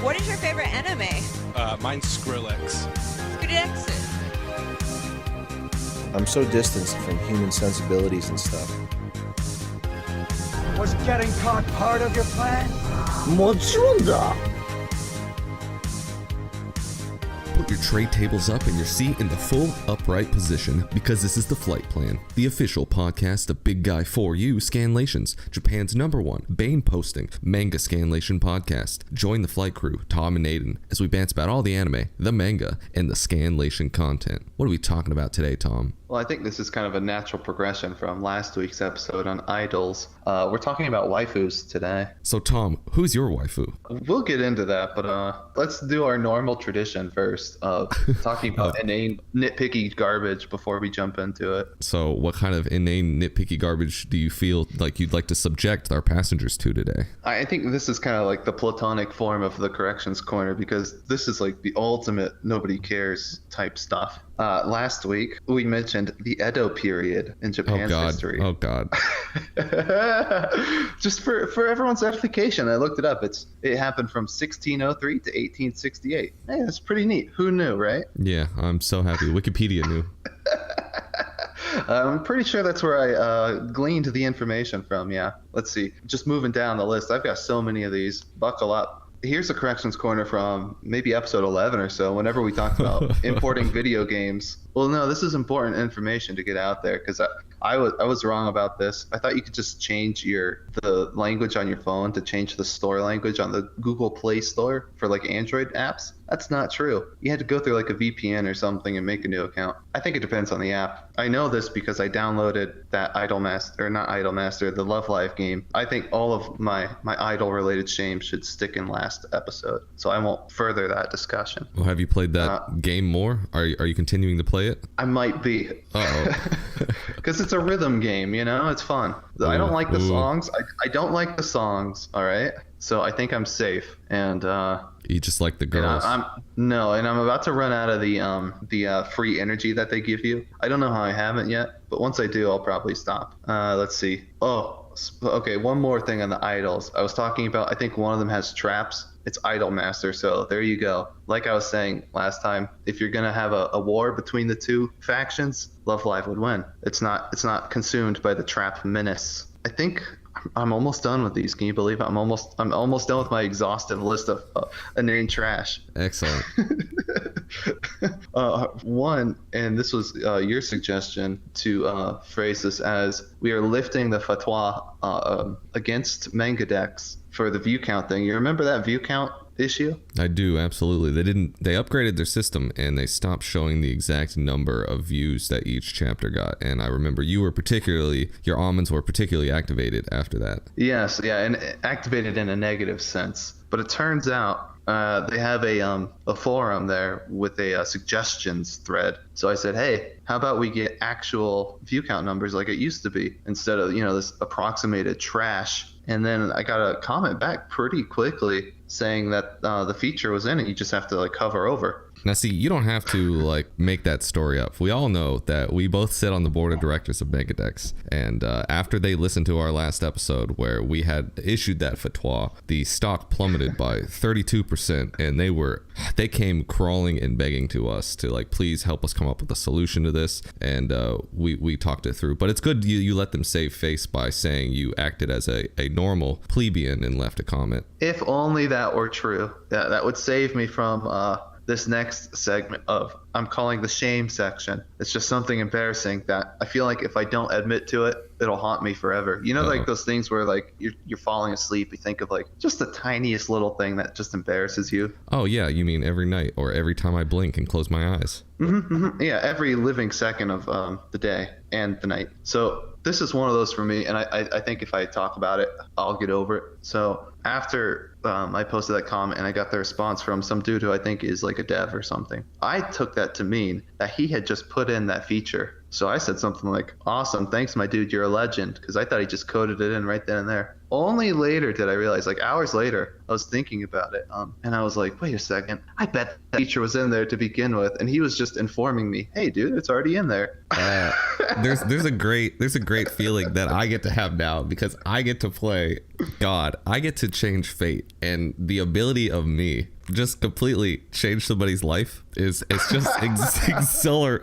What is your favorite anime? Mine's Skrillex. Skrillex. I'm so distanced from human sensibilities and stuff. Was getting caught part of your plan? もちろんだ. Put your tray tables up and your seat in the full upright position because this is the Flight Plan, the official podcast of Big Guy 4U Scanlations, Japan's #1 Bane posting manga scanlation podcast. Join the flight crew, Tom and Aidan, as we bantz about all the anime, the manga, and the scanlation content. What are we talking about today, Tom? Well, I think this is kind of a natural progression from last week's episode on idols. We're talking about waifus today. So, Tom, who's your waifu? We'll get into that, but let's do our normal tradition first of talking about inane, nitpicky garbage before we jump into it. So, what kind of inane, nitpicky garbage do you feel like you'd like to subject our passengers to today? I think this is kind of like the platonic form of the corrections corner because this is like the ultimate nobody cares type stuff. Last week, we mentioned the Edo period in Japan's history. Oh, God. Just for everyone's edification, I looked it up. It happened from 1603 to 1868. Hey, that's pretty neat. Who knew, right? Yeah, I'm so happy. Wikipedia knew. I'm pretty sure that's where I gleaned the information from, yeah. Let's see. Just moving down the list. I've got so many of these. Buckle up. Here's a corrections corner from maybe episode 11 or so, whenever we talked about importing video games. Well, no, this is important information to get out there because I was wrong about this. I thought you could just change the language on your phone to change the store language on the Google Play Store for like Android apps. That's not true. You had to go through like a VPN or something and make a new account. I think it depends on the app. I know this because I downloaded that the Love Live game. I think all of my idol related shame should stick in last episode, so I won't further that discussion. Well, have you played that game more? Are you continuing to play it? I might be. Because it's a rhythm game, you know? It's fun. I don't like the songs. I don't like the songs, all right? So I think I'm safe. And you just like the girls. I'm about to run out of the free energy that they give you. I don't know how I haven't yet, but once I do, I'll probably stop. Let's see. Oh, okay, one more thing on the idols. I was talking about, I think one of them has traps. It's Idol Master, so there you go. Like I was saying last time, if you're gonna have a war between the two factions, Love Live would win. It's not consumed by the trap menace. I think I'm almost done with these. Can you believe it? I'm almost done with my exhaustive list of inane trash. Excellent. One, and this was your suggestion to phrase this as, we are lifting the fatwa against manga decks for the view count thing. You remember that view count issue? I do, absolutely. They upgraded their system and they stopped showing the exact number of views that each chapter got. And I remember your almonds were particularly activated after that. Yes, yeah, and activated in a negative sense. But it turns out they have a forum there with a suggestions thread. So I said, hey, how about we get actual view count numbers like it used to be instead of, this approximated trash. And then I got a comment back pretty quickly saying that the feature was in it. You just have to hover over. Now, see, you don't have to make that story up. We all know that we both sit on the board of directors of Megadex, and after they listened to our last episode where we had issued that fatwa, the stock plummeted by 32%, and they came crawling and begging to us to please help us come up with a solution to this, and we talked it through. But it's good you let them save face by saying you acted as a normal plebeian and left a comment. If only that were true. That would save me from this next segment of, I'm calling the shame section. It's just something embarrassing that I feel like if I don't admit to it, it'll haunt me forever. Those things where you're falling asleep, you think of just the tiniest little thing that just embarrasses you. Oh yeah, you mean every night or every time I blink and close my eyes? Mm-hmm. Yeah, every living second of the day and the night. So this is one of those for me, and I think if I talk about it, I'll get over it. So after I posted that comment and I got the response from some dude who I think is a dev or something, I took that to mean that he had just put in that feature. So I said something like, awesome, thanks my dude, you're a legend, because I thought he just coded it in right then and there. Only later did I realize, hours later, I was thinking about it, and I was like, wait a second, I bet that feature was in there to begin with, and he was just informing me, hey dude, it's already in there. There's a great feeling that I get to have now because I get to play. God, I get to change fate, and the ability of me just completely change somebody's life is it's just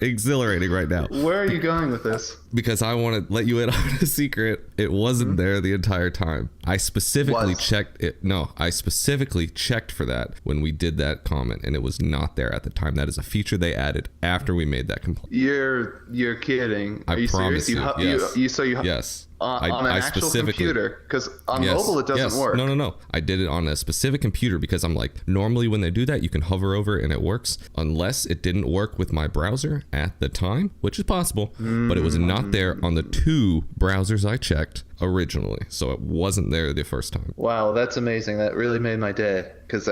exhilarating right now. Where are you going with this? Because I want to let you in on a secret. It wasn't there the entire time. I specifically checked it. No, I specifically checked for that when we did that comment, and it was not there at the time. That is a feature they added after we made that complaint. You're kidding. Are I you promise serious? Yes. On an actual computer, because on mobile it doesn't work. No. I did it on a specific computer because I'm like, normally when they do that, you can hover over it and it works, unless it didn't work with my browser at the time, which is possible, but it was not there on the 2 browsers I checked originally, so it wasn't there the first time. Wow, that's amazing. That really made my day, because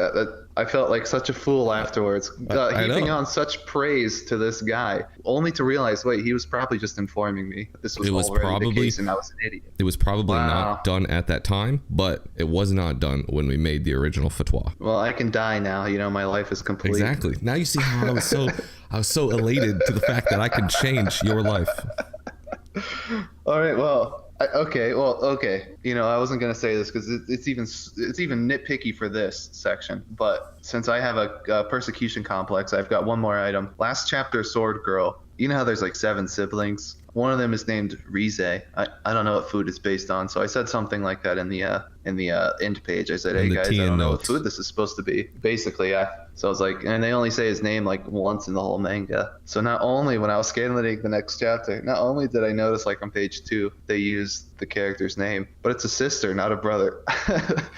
I felt like such a fool afterwards, heaping on such praise to this guy, only to realize, wait, he was probably just informing me that this was already the case and I was an idiot. It was probably not done at that time, but it was not done when we made the original fatwa. Well, I can die now. You know, my life is complete. Exactly. Now you see how I was so elated to the fact that I could change your life. All right. Well. Okay. You know, I wasn't gonna say this because it's even nitpicky for this section. But since I have a persecution complex, I've got one more item. Last chapter, Sword Girl. You know how there's like 7 siblings. One of them is named Rize. I don't know what food it's based on, so I said something like that in the end page. I said, hey guys, I don't know what food this is supposed to be. Basically, so I was like, and they only say his name like once in the whole manga. So not only when I was scanlating the next chapter, not only did I notice like on page 2 they used the character's name, but it's a sister, not a brother.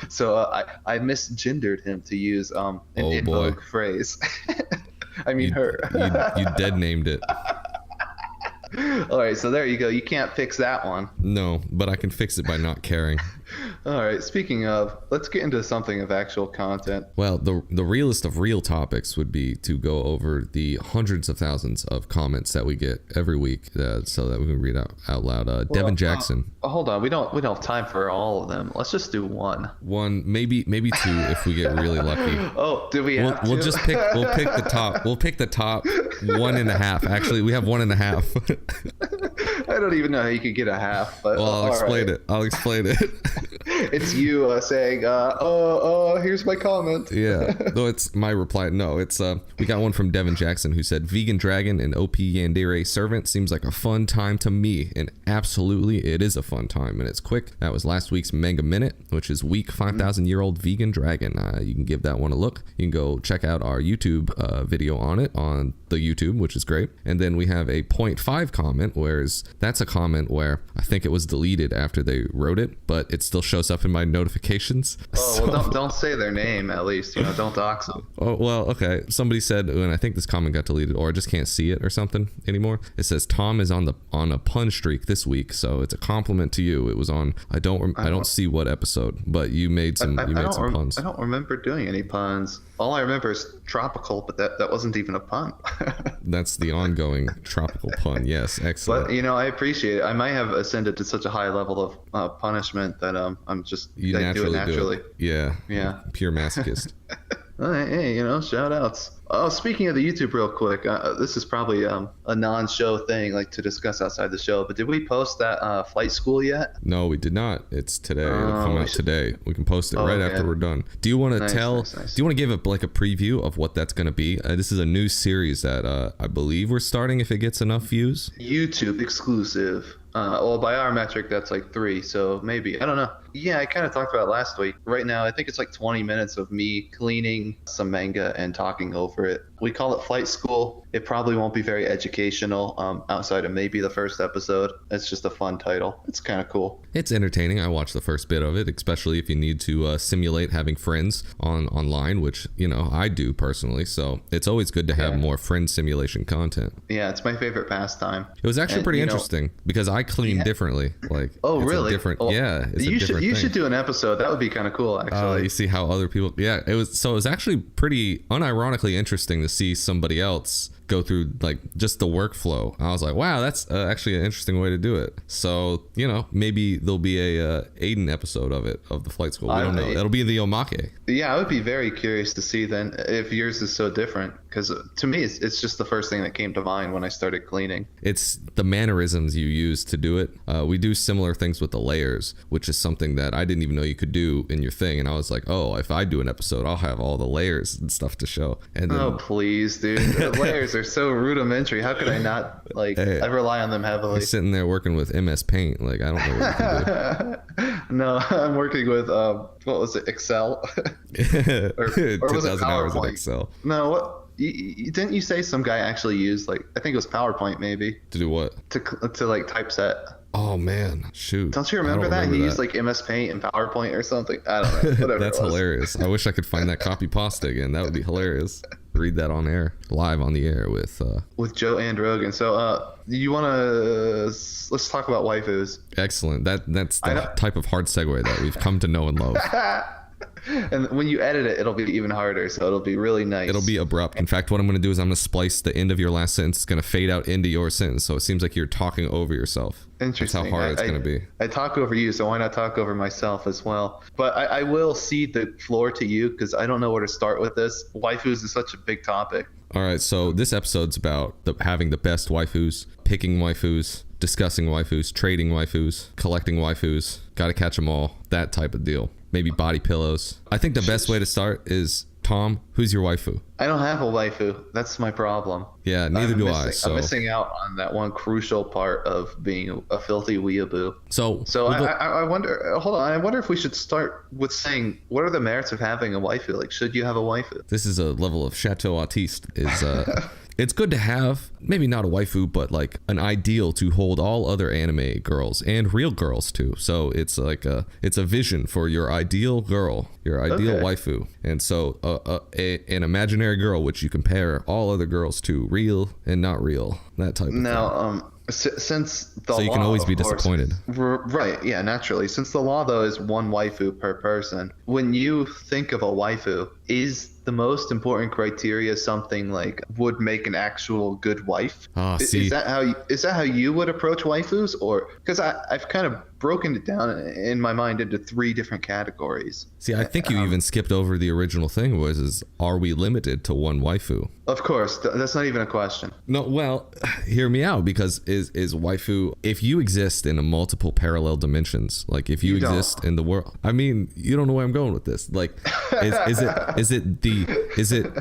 So I misgendered him to use an in vogue phrase. I mean her. You dead named it. All right, so there you go. You can't fix that one. No, but I can fix it by not caring. All right, speaking of, let's get into something of actual content. Well, the realest of real topics would be to go over the hundreds of thousands of comments that we get every week, so that we can read out loud. Devin Jackson. Hold on, we don't have time for all of them. Let's just do one. One, maybe 2 if we get really lucky. Oh, do we have to? We'll just pick. We'll pick the top. We'll pick the top 1.5. Actually, we have 1.5. I don't even know how you could get a half. But well, I'll explain it. It's you saying, here's my comment. Yeah, though it's my reply. No, it's we got one from Devin Jackson who said, Vegan Dragon and OP Yandere Servant seems like a fun time to me, and absolutely it is a fun time, and it's quick. That was last week's Manga Minute, which is week 5,000-year-old Vegan Dragon. You can give that one a look. You can go check out our YouTube video on it on the YouTube, which is great. And then we have a 0.5 comment, whereas that's a comment where I think it was deleted after they wrote it, but it still shows up in my notifications. Oh, well, don't say their name, at least. You know, don't dox them. Oh, well, okay. Somebody said, and I think this comment got deleted, or I just can't see it or something anymore. It says Tom is on a pun streak this week, so it's a compliment to you. It was on I don't see what episode, but you made some puns. I don't remember doing any puns. All I remember is tropical, but that wasn't even a pun. That's the ongoing tropical pun. Yes, excellent. But you know, I appreciate it. I might have ascended to such a high level of punishment that I'm just do it naturally. Yeah. Pure masochist. Hey, you know, shout outs. Oh, speaking of the YouTube real quick, this is probably a non-show thing, like to discuss outside the show, but did we post that flight school yet? No, we did not. It's today. It'll come out today. We can post it right after we're done. Do you want to nice. Do you want to give a preview of what that's going to be? This is a new series that I believe we're starting if it gets enough views. YouTube exclusive. Well, by our metric, that's like 3, so maybe. I don't know. Yeah, I kind of talked about it last week. Right now, I think it's like 20 minutes of me cleaning some manga and talking over it. We call it Flight School. It probably won't be very educational outside of maybe the first episode. It's just a fun title. It's kind of cool. It's entertaining. I watched the first bit of it, especially if you need to simulate having friends online, which, you know, I do personally. So it's always good to have more friend simulation content. Yeah, it's my favorite pastime. It was actually pretty interesting because I clean differently. Like, oh, really? You should do an episode. That would be kind of cool, actually. You see how other people. Yeah, it was actually pretty unironically interesting to see somebody else go through like just the workflow. I was like, wow, that's actually an interesting way to do it. So, maybe there'll be a Aidan episode of the flight school. We don't know. It'll be the Omake. Yeah, I would be very curious to see then if yours is so different, because to me it's just the first thing that came to mind when I started cleaning. It's the mannerisms you use to do it. We do similar things with the layers, which is something that I didn't even know you could do in your thing. And I was like, oh, if I do an episode, I'll have all the layers and stuff to show. And then, oh, please, dude. The layers are so rudimentary. How could I not, I rely on them heavily. You're sitting there working with MS Paint. Like, I don't know what you can do. No, I'm working with, what was it, Excel? or was it 2,000 hours of PowerPoint? Excel. No, what? Didn't you say some guy actually used, I think it was PowerPoint maybe? To do what? To typeset. Oh, man. Shoot. Don't you remember that? He used MS Paint and PowerPoint or something. I don't know. Whatever. That's hilarious. I wish I could find that copy pasta again. That would be hilarious. Read that on air, live on the air with Joe and Rogan. So you want to let's talk about waifus. Excellent. That's the type of hard segue that we've come to know and love. And when you edit it, it'll be even harder, so it'll be really nice. It'll be abrupt. In fact, what I'm going to do is I'm going to splice the end of your last sentence. It's going to fade out into your sentence, so it seems like you're talking over yourself. Interesting. That's how hard it's going to be. I talk over you, so why not talk over myself as well? But I will cede the floor to you, because I don't know where to start with this. Waifus is such a big topic. All right, so this episode's about having the best waifus, picking waifus, discussing waifus, trading waifus, collecting waifus, gotta catch them all, that type of deal. Maybe body pillows. I think the best way to start is, Tom, who's your waifu? I don't have a waifu. That's my problem. Yeah, neither do I. So I'm missing out on that one crucial part of being a filthy weeaboo. So I wonder. Hold on. I wonder if we should start with saying, what are the merits of having a waifu? Like, should you have a waifu? This is a level of Chateau Artiste. It's good to have, maybe not a waifu, but like an ideal to hold all other anime girls and real girls too. So it's like it's a vision for your ideal girl, your ideal waifu. And so an imaginary girl which you compare all other girls to, real and not real, that type of thing. Now, since the so you law, can always be of course, disappointed. Right, yeah, naturally. Since the law, though, is one waifu per person, when you think of a waifu, is the most important criteria something like would make an actual good wife? Is that how you would approach waifus? Or because I've kind of broken it down in my mind into 3 different categories. See, I think you even skipped over the original thing is are we limited to one waifu? Of course, that's not even a question. No, well, hear me out, because is waifu, if you exist in a multiple parallel dimensions, like if you exist in the world, I mean, you don't know where I'm going with this. Like, do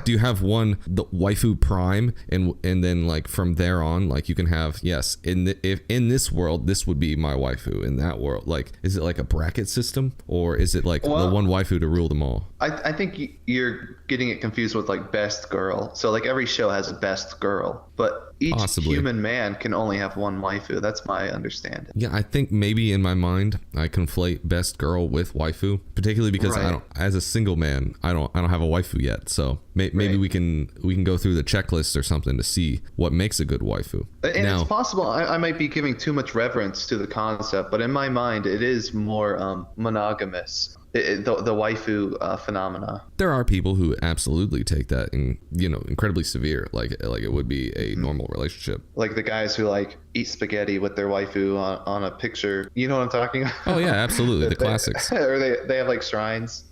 you have the waifu prime, and then like from there on, like you can have, yes, if in this world this would be my waifu, in that world, like is it like a bracket system, or is it like the one waifu to rule them all? I think you're getting it confused with like best girl. So like every show has a best girl, but each human man can only have one waifu. That's my understanding. Yeah, I think maybe in my mind I conflate best girl with waifu, particularly because I don't, as a single man, I don't have a waifu yet. So maybe we can go through the checklist or something to see what makes a good waifu. And now, it's possible I might be giving too much reverence to the concept, but in my mind it is more monogamous. The waifu phenomena. There are people who absolutely take that incredibly severe, like it would be a normal relationship. Like the guys who like eat spaghetti with their waifu on a picture. You know what I'm talking about? Oh yeah, absolutely, the classics. Or they have like shrines.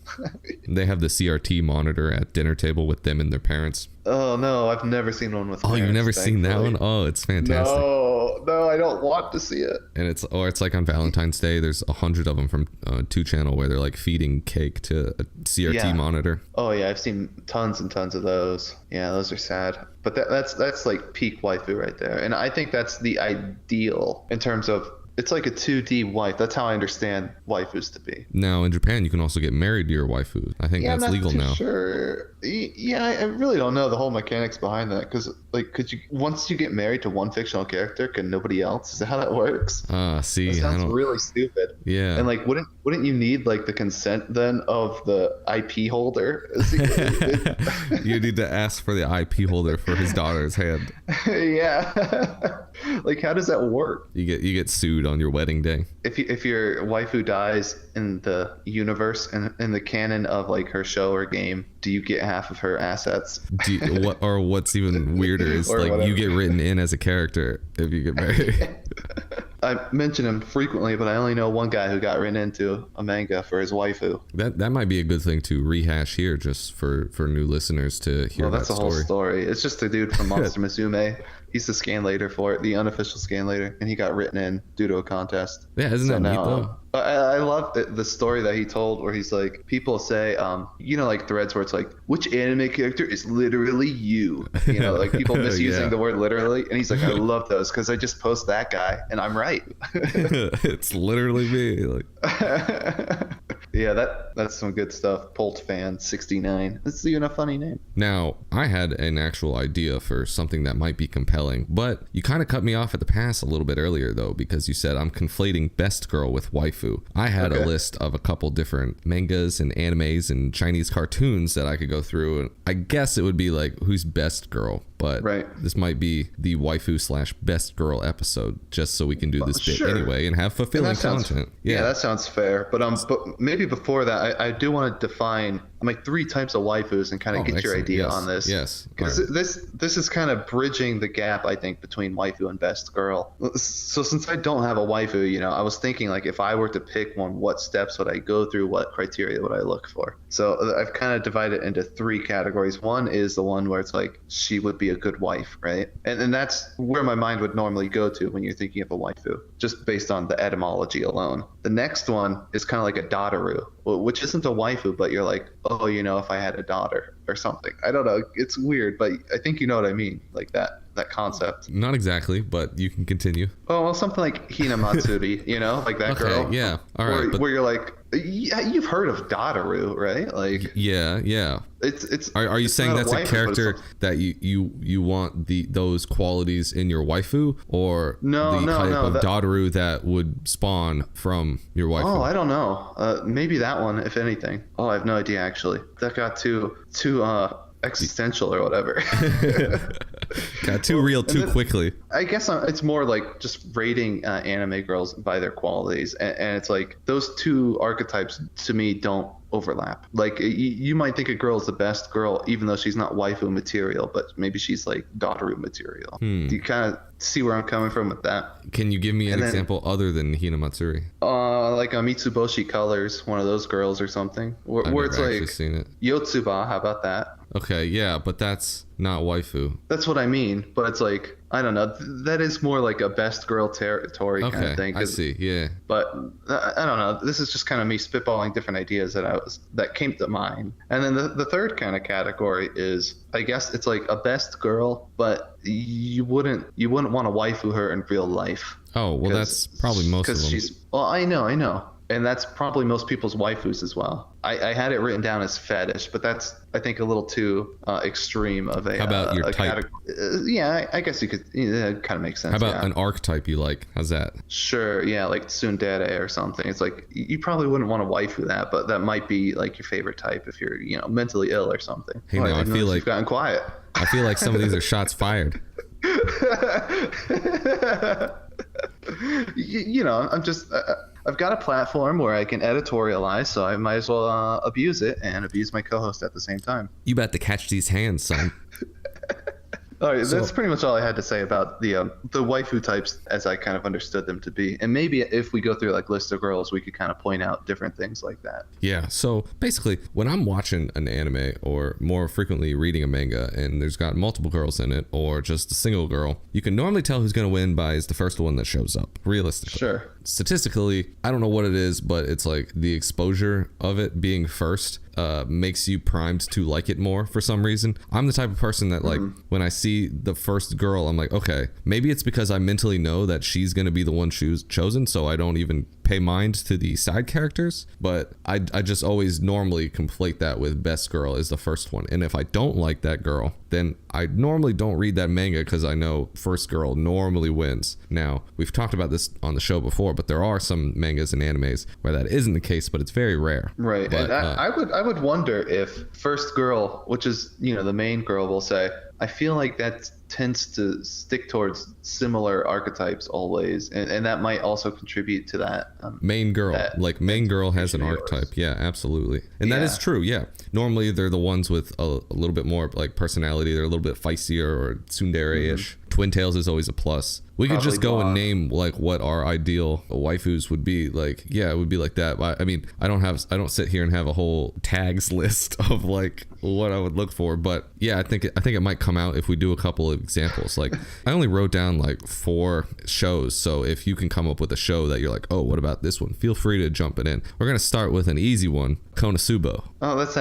They have the CRT monitor at dinner table with them and their parents. Oh no, I've never seen one with parents. Oh, you've never seen that one? Oh, it's fantastic. No, I don't want to see it. And it's like on Valentine's Day, there's 100 of them from 2 Channel where they're like feeding cake to a CRT monitor. Oh yeah, I've seen tons and tons of those. Yeah, those are sad. But that's like peak waifu right there. And I think that's the ideal in terms of, it's like a 2D wife. That's how I understand waifus to be. Now in Japan, you can also get married to your waifu. I think that's legal now. Sure. Yeah, I really don't know the whole mechanics behind that, because like, once you get married to one fictional character, can nobody else? Is that how that works? See, that sounds really stupid. Yeah. And like, wouldn't you need like the consent then of the IP holder? You need to ask for the IP holder for his daughter's hand. Yeah. Like, how does that work? You get sued dude on your wedding day. If your waifu dies in the universe and in the canon of like her show or game, do you get half of her assets? What's even weirder is Or like whatever. you get written in as a character if you get married. I mention him frequently, but I only know one guy who got written into a manga for his waifu. That might be a good thing to rehash here, just for new listeners to hear Well, that that's the story. whole story. It's just a dude from Monster Musume. He's the scanlator for it, the unofficial scanlator, and he got written in due to a contest. Yeah, isn't that neat though? I love the story that he told where he's like, people say, like threads where it's like, which anime character is literally you? Like people misusing Yeah. the word literally. And he's like, I love those because I just post that guy and I'm right. It's literally me. Like, Yeah, that's some good stuff. Polt fan 69. That's even a funny name. now, I had an actual idea for something that might be compelling, but you kind of cut me off at the pass a little bit earlier though, because you said I'm conflating best girl with waifu. I had a list of a couple different mangas and animes and Chinese cartoons that I could go through, and I guess it would be like who's best girl, but Right. this might be the waifu / best girl episode, just so we can do this bit sure. anyway and have fulfilling And that sounds- content. Yeah, that sounds fair. But maybe before that, I do want to define like 3 types of waifus and kind of get your excellent. idea Yes. on this. Yes. Because All right. this is kind of bridging the gap, I think, between waifu and best girl. So since I don't have a waifu, I was thinking like if I were to pick one, what steps would I go through? What criteria would I look for? So I've kind of divided into 3 categories. One is the one where it's like she would be a good wife, right? And that's where my mind would normally go to when you're thinking of a waifu, just based on the etymology alone. The next one is kind of like a daughteru, which isn't a waifu, but you're like, oh, if I had a daughter or something. I don't know. It's weird, but I think you know what I mean, like that concept. Not exactly, but you can continue. Oh, well, something like Hinamatsuri, like that girl. Okay, yeah. All right. Where you're like, yeah, you've heard of daughteru, right? Like, Yeah. it's. Are you it's saying not a that's a waifu, but character it's that you want those qualities in your waifu, or No, the no, type no, of daughteru that would spawn from your waifu? Oh, I don't know. Maybe that one, if anything. Oh, I have no idea actually. That got too existential or whatever. Got too real too quickly. I guess it's more like just rating anime girls by their qualities, and it's like those 2 archetypes to me don't overlap. Like you might think a girl is the best girl even though she's not waifu material, but maybe she's like daughteru material. Do you kind of see where I'm coming from with that? Can you give me an And then- example other than Hinamatsuri? Like a Mitsuboshi Colors, one of those girls or something, I've where it's never actually like seen it. Yotsuba. How about that? Okay, yeah, but that's not waifu. That's what I mean, but it's like, I don't know, that is more like a best girl territory kind Okay, of thing. I see. Yeah. But I don't know, this is just kind of me spitballing different ideas that came to mind. And then the third kind of category is, I guess it's like a best girl, but you wouldn't want to waifu her in real life. Oh, well, that's probably most of them. I know. And that's probably most people's waifus as well. I had it written down as fetish, but that's, I think, a little too extreme of a. How about your a type? Yeah, I guess you could. It kind of makes sense. How about yeah. an archetype you like? How's that? Sure, yeah, like tsundere or something. It's like you probably wouldn't want to waifu that, but that might be like your favorite type if you're, mentally ill or something. Hey, now I didn't feel notice like- you've gotten quiet. I feel like some of these are shots fired. I'm just. I've got a platform where I can editorialize, so I might as well abuse it and abuse my co-host at the same time. You about to catch these hands, son. All right, that's pretty much all I had to say about the waifu types as I kind of understood them to be. And maybe if we go through like list of girls, we could kind of point out different things like that. Yeah, so basically, when I'm watching an anime or more frequently reading a manga and there's got multiple girls in it or just a single girl, you can normally tell who's going to win by is the first one that shows up, realistically. Sure. Statistically, I don't know what it is, but it's like the exposure of it being first makes you primed to like it more for some reason. I'm the type of person that like when I see the first girl, I'm like, okay, maybe it's because I mentally know that she's going to be the one chosen, so I don't even pay mind to the side characters, but I just always normally conflate that with best girl is the first one. And if I don't like that girl, then I normally don't read that manga because I know first girl normally wins. Now, we've talked about this on the show before, but there are some mangas and animes where that isn't the case, but it's very rare. Right. But, And I would wonder if first girl, which is, the main girl, will say, I feel like that tends to stick towards similar archetypes always, and that might also contribute to that. Main girl, like main girl has an yours. archetype. Yeah, absolutely. And that Yeah. is true. Yeah. Normally they're the ones with a little bit more like personality. They're a little bit feistier or tsundere-ish. Twin tails is always a plus. We could just go and name like what our ideal waifus would be. Like, yeah, it would be like that. I mean, I don't sit here and have a whole tags list of like what I would look for, but yeah, I think it might come out if we do a couple of examples. Like, I only wrote down like 4 shows, so if you can come up with a show that you're like, oh, what about this one? Feel free to jump it in. We're gonna start with an easy one, Konosuba. Oh, that's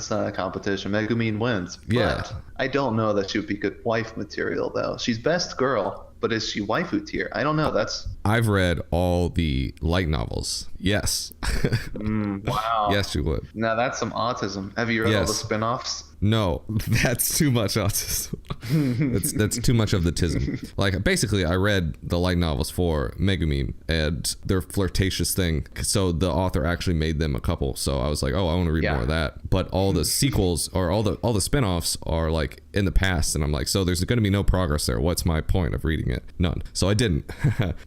not a competition. Megumin wins. Yeah. But I don't know that she would be good wife material though. She's best girl, but is she waifu tier? I don't know. I've read all the light novels. Yes. Wow. Yes, you would. Now that's some autism. Have you read all the spin-offs? No, that's too much autism. that's too much of the tism. Like, basically, I read the light novels for Megumin and their flirtatious thing. So the author actually made them a couple. So I was like, oh, I want to read more of that. But all the sequels or all the spin-offs are like in the past, and I'm like, so there's going to be no progress there. What's my point of reading it? None. So I didn't.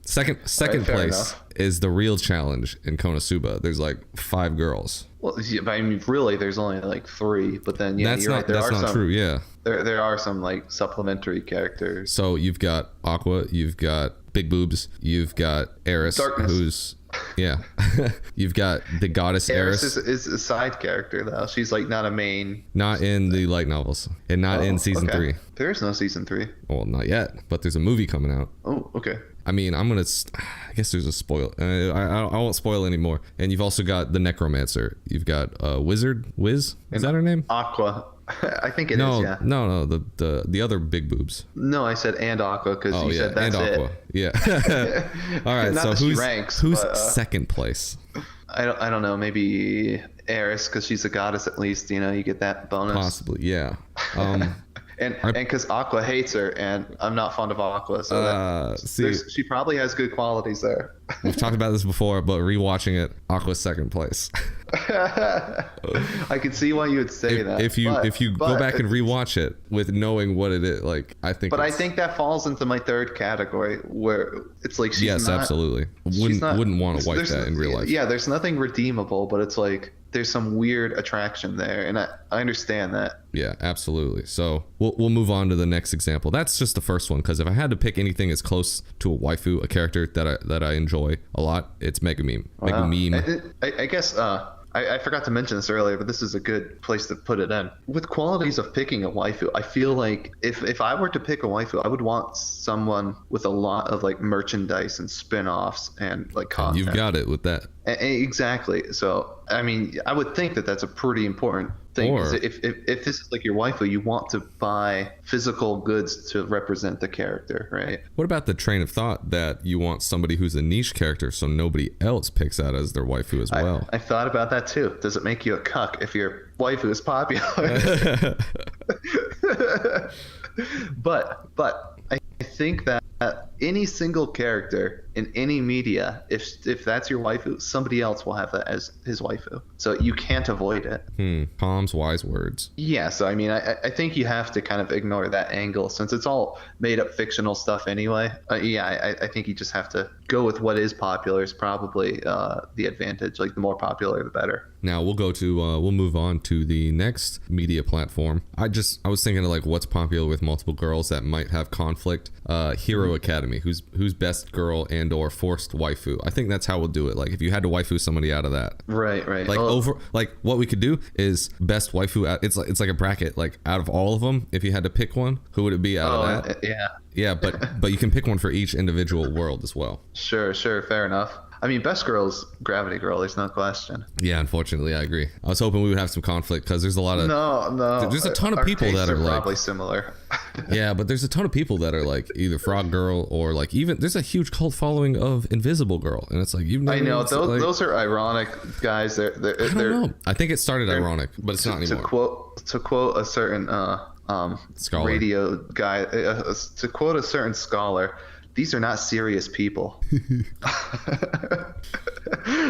Second Fair place enough. is the real challenge in Konosuba. There's like 5 girls. Well, yeah, I mean, really, there's only like 3, but then yeah, That's you're not right. There that's are not some, true. Yeah. There are some like supplementary characters. So you've got Aqua, you've got Big Boobs, you've got Eris, Darkness. who's yeah, you've got the goddess Eris Eris. is a side character though. She's like not a main. Not in the light novels, and not in season 3. There is no season 3. Well, not yet, but there's a movie coming out. Oh, okay. I mean, I guess there's a spoil. I won't spoil anymore. And you've also got the Necromancer. You've got Wizard Wiz. Is that her name? Aqua. I think it is. Yeah. No. The other Big Boobs. No, I said and Aqua because Oh you yeah, said that's and Aqua. it. Yeah. All right. Not So that she ranks, who's but, second place? I don't know. Maybe Eris because she's a goddess at least. You know, you get that bonus. Possibly. Yeah. And because Aqua hates her, and I'm not fond of Aqua, so she probably has good qualities there. We've talked about this before, but rewatching it, Aqua's second place. I can see why you would say that. If you go back and rewatch it with knowing what it is, like I think. But I think that falls into my third category where it's like she's not, absolutely. Wouldn't want to wipe that in real life. Yeah, there's nothing redeemable, but it's like there's some weird attraction there, and I understand that. Yeah, absolutely. So we'll move on to the next example. That's just the first one, because if I had to pick anything as close to a waifu, a character that I enjoy a lot, it's Megumin. Wow. Megumin. I guess I forgot to mention this earlier, but this is a good place to put it in. With qualities of picking a waifu, I feel like if I were to pick a waifu, I would want someone with a lot of like merchandise and spin-offs and like content. You've got it with that. Exactly. So, I mean, I would think that that's a pretty important thing. Or- If this is like your waifu, you want to buy physical goods to represent the character, right? What about the train of thought that you want somebody who's a niche character so nobody else picks that as their waifu as well? I thought about that too. Does it make you a cuck if your waifu is popular? but I think that any single character in any media, if that's your waifu, somebody else will have that as his waifu. So you can't avoid it. Tom's wise words. Yeah, so I mean, I think you have to kind of ignore that angle since it's all made up fictional stuff anyway. I think you just have to go with what is popular is probably the advantage. Like the more popular, the better. Now we'll move on to the next media platform. I was thinking of like what's popular with multiple girls that might have conflict. Hero Academy, who's best girl and or forced waifu. I think that's how we'll do it. Like if you had to waifu somebody out of that. Right. Like what we could do is best waifu out. It's like a bracket. Like out of all of them, if you had to pick one, who would it be out of that? Yeah. Yeah, but you can pick one for each individual world as well. Sure, fair enough. I mean, best girl is Gravity Girl. There's no question. Yeah, unfortunately, I agree. I was hoping we would have some conflict because there's a lot of no. There's a ton of Our people that tastes are like probably similar. Yeah, but there's a ton of people that are like either Frog Girl or like even there's a huge cult following of Invisible Girl, and it's like you've never. I know those are ironic guys. I don't know. I think it started ironic, but it's not anymore. To quote a certain Scholar. radio guy, to quote a certain scholar, these are not serious people.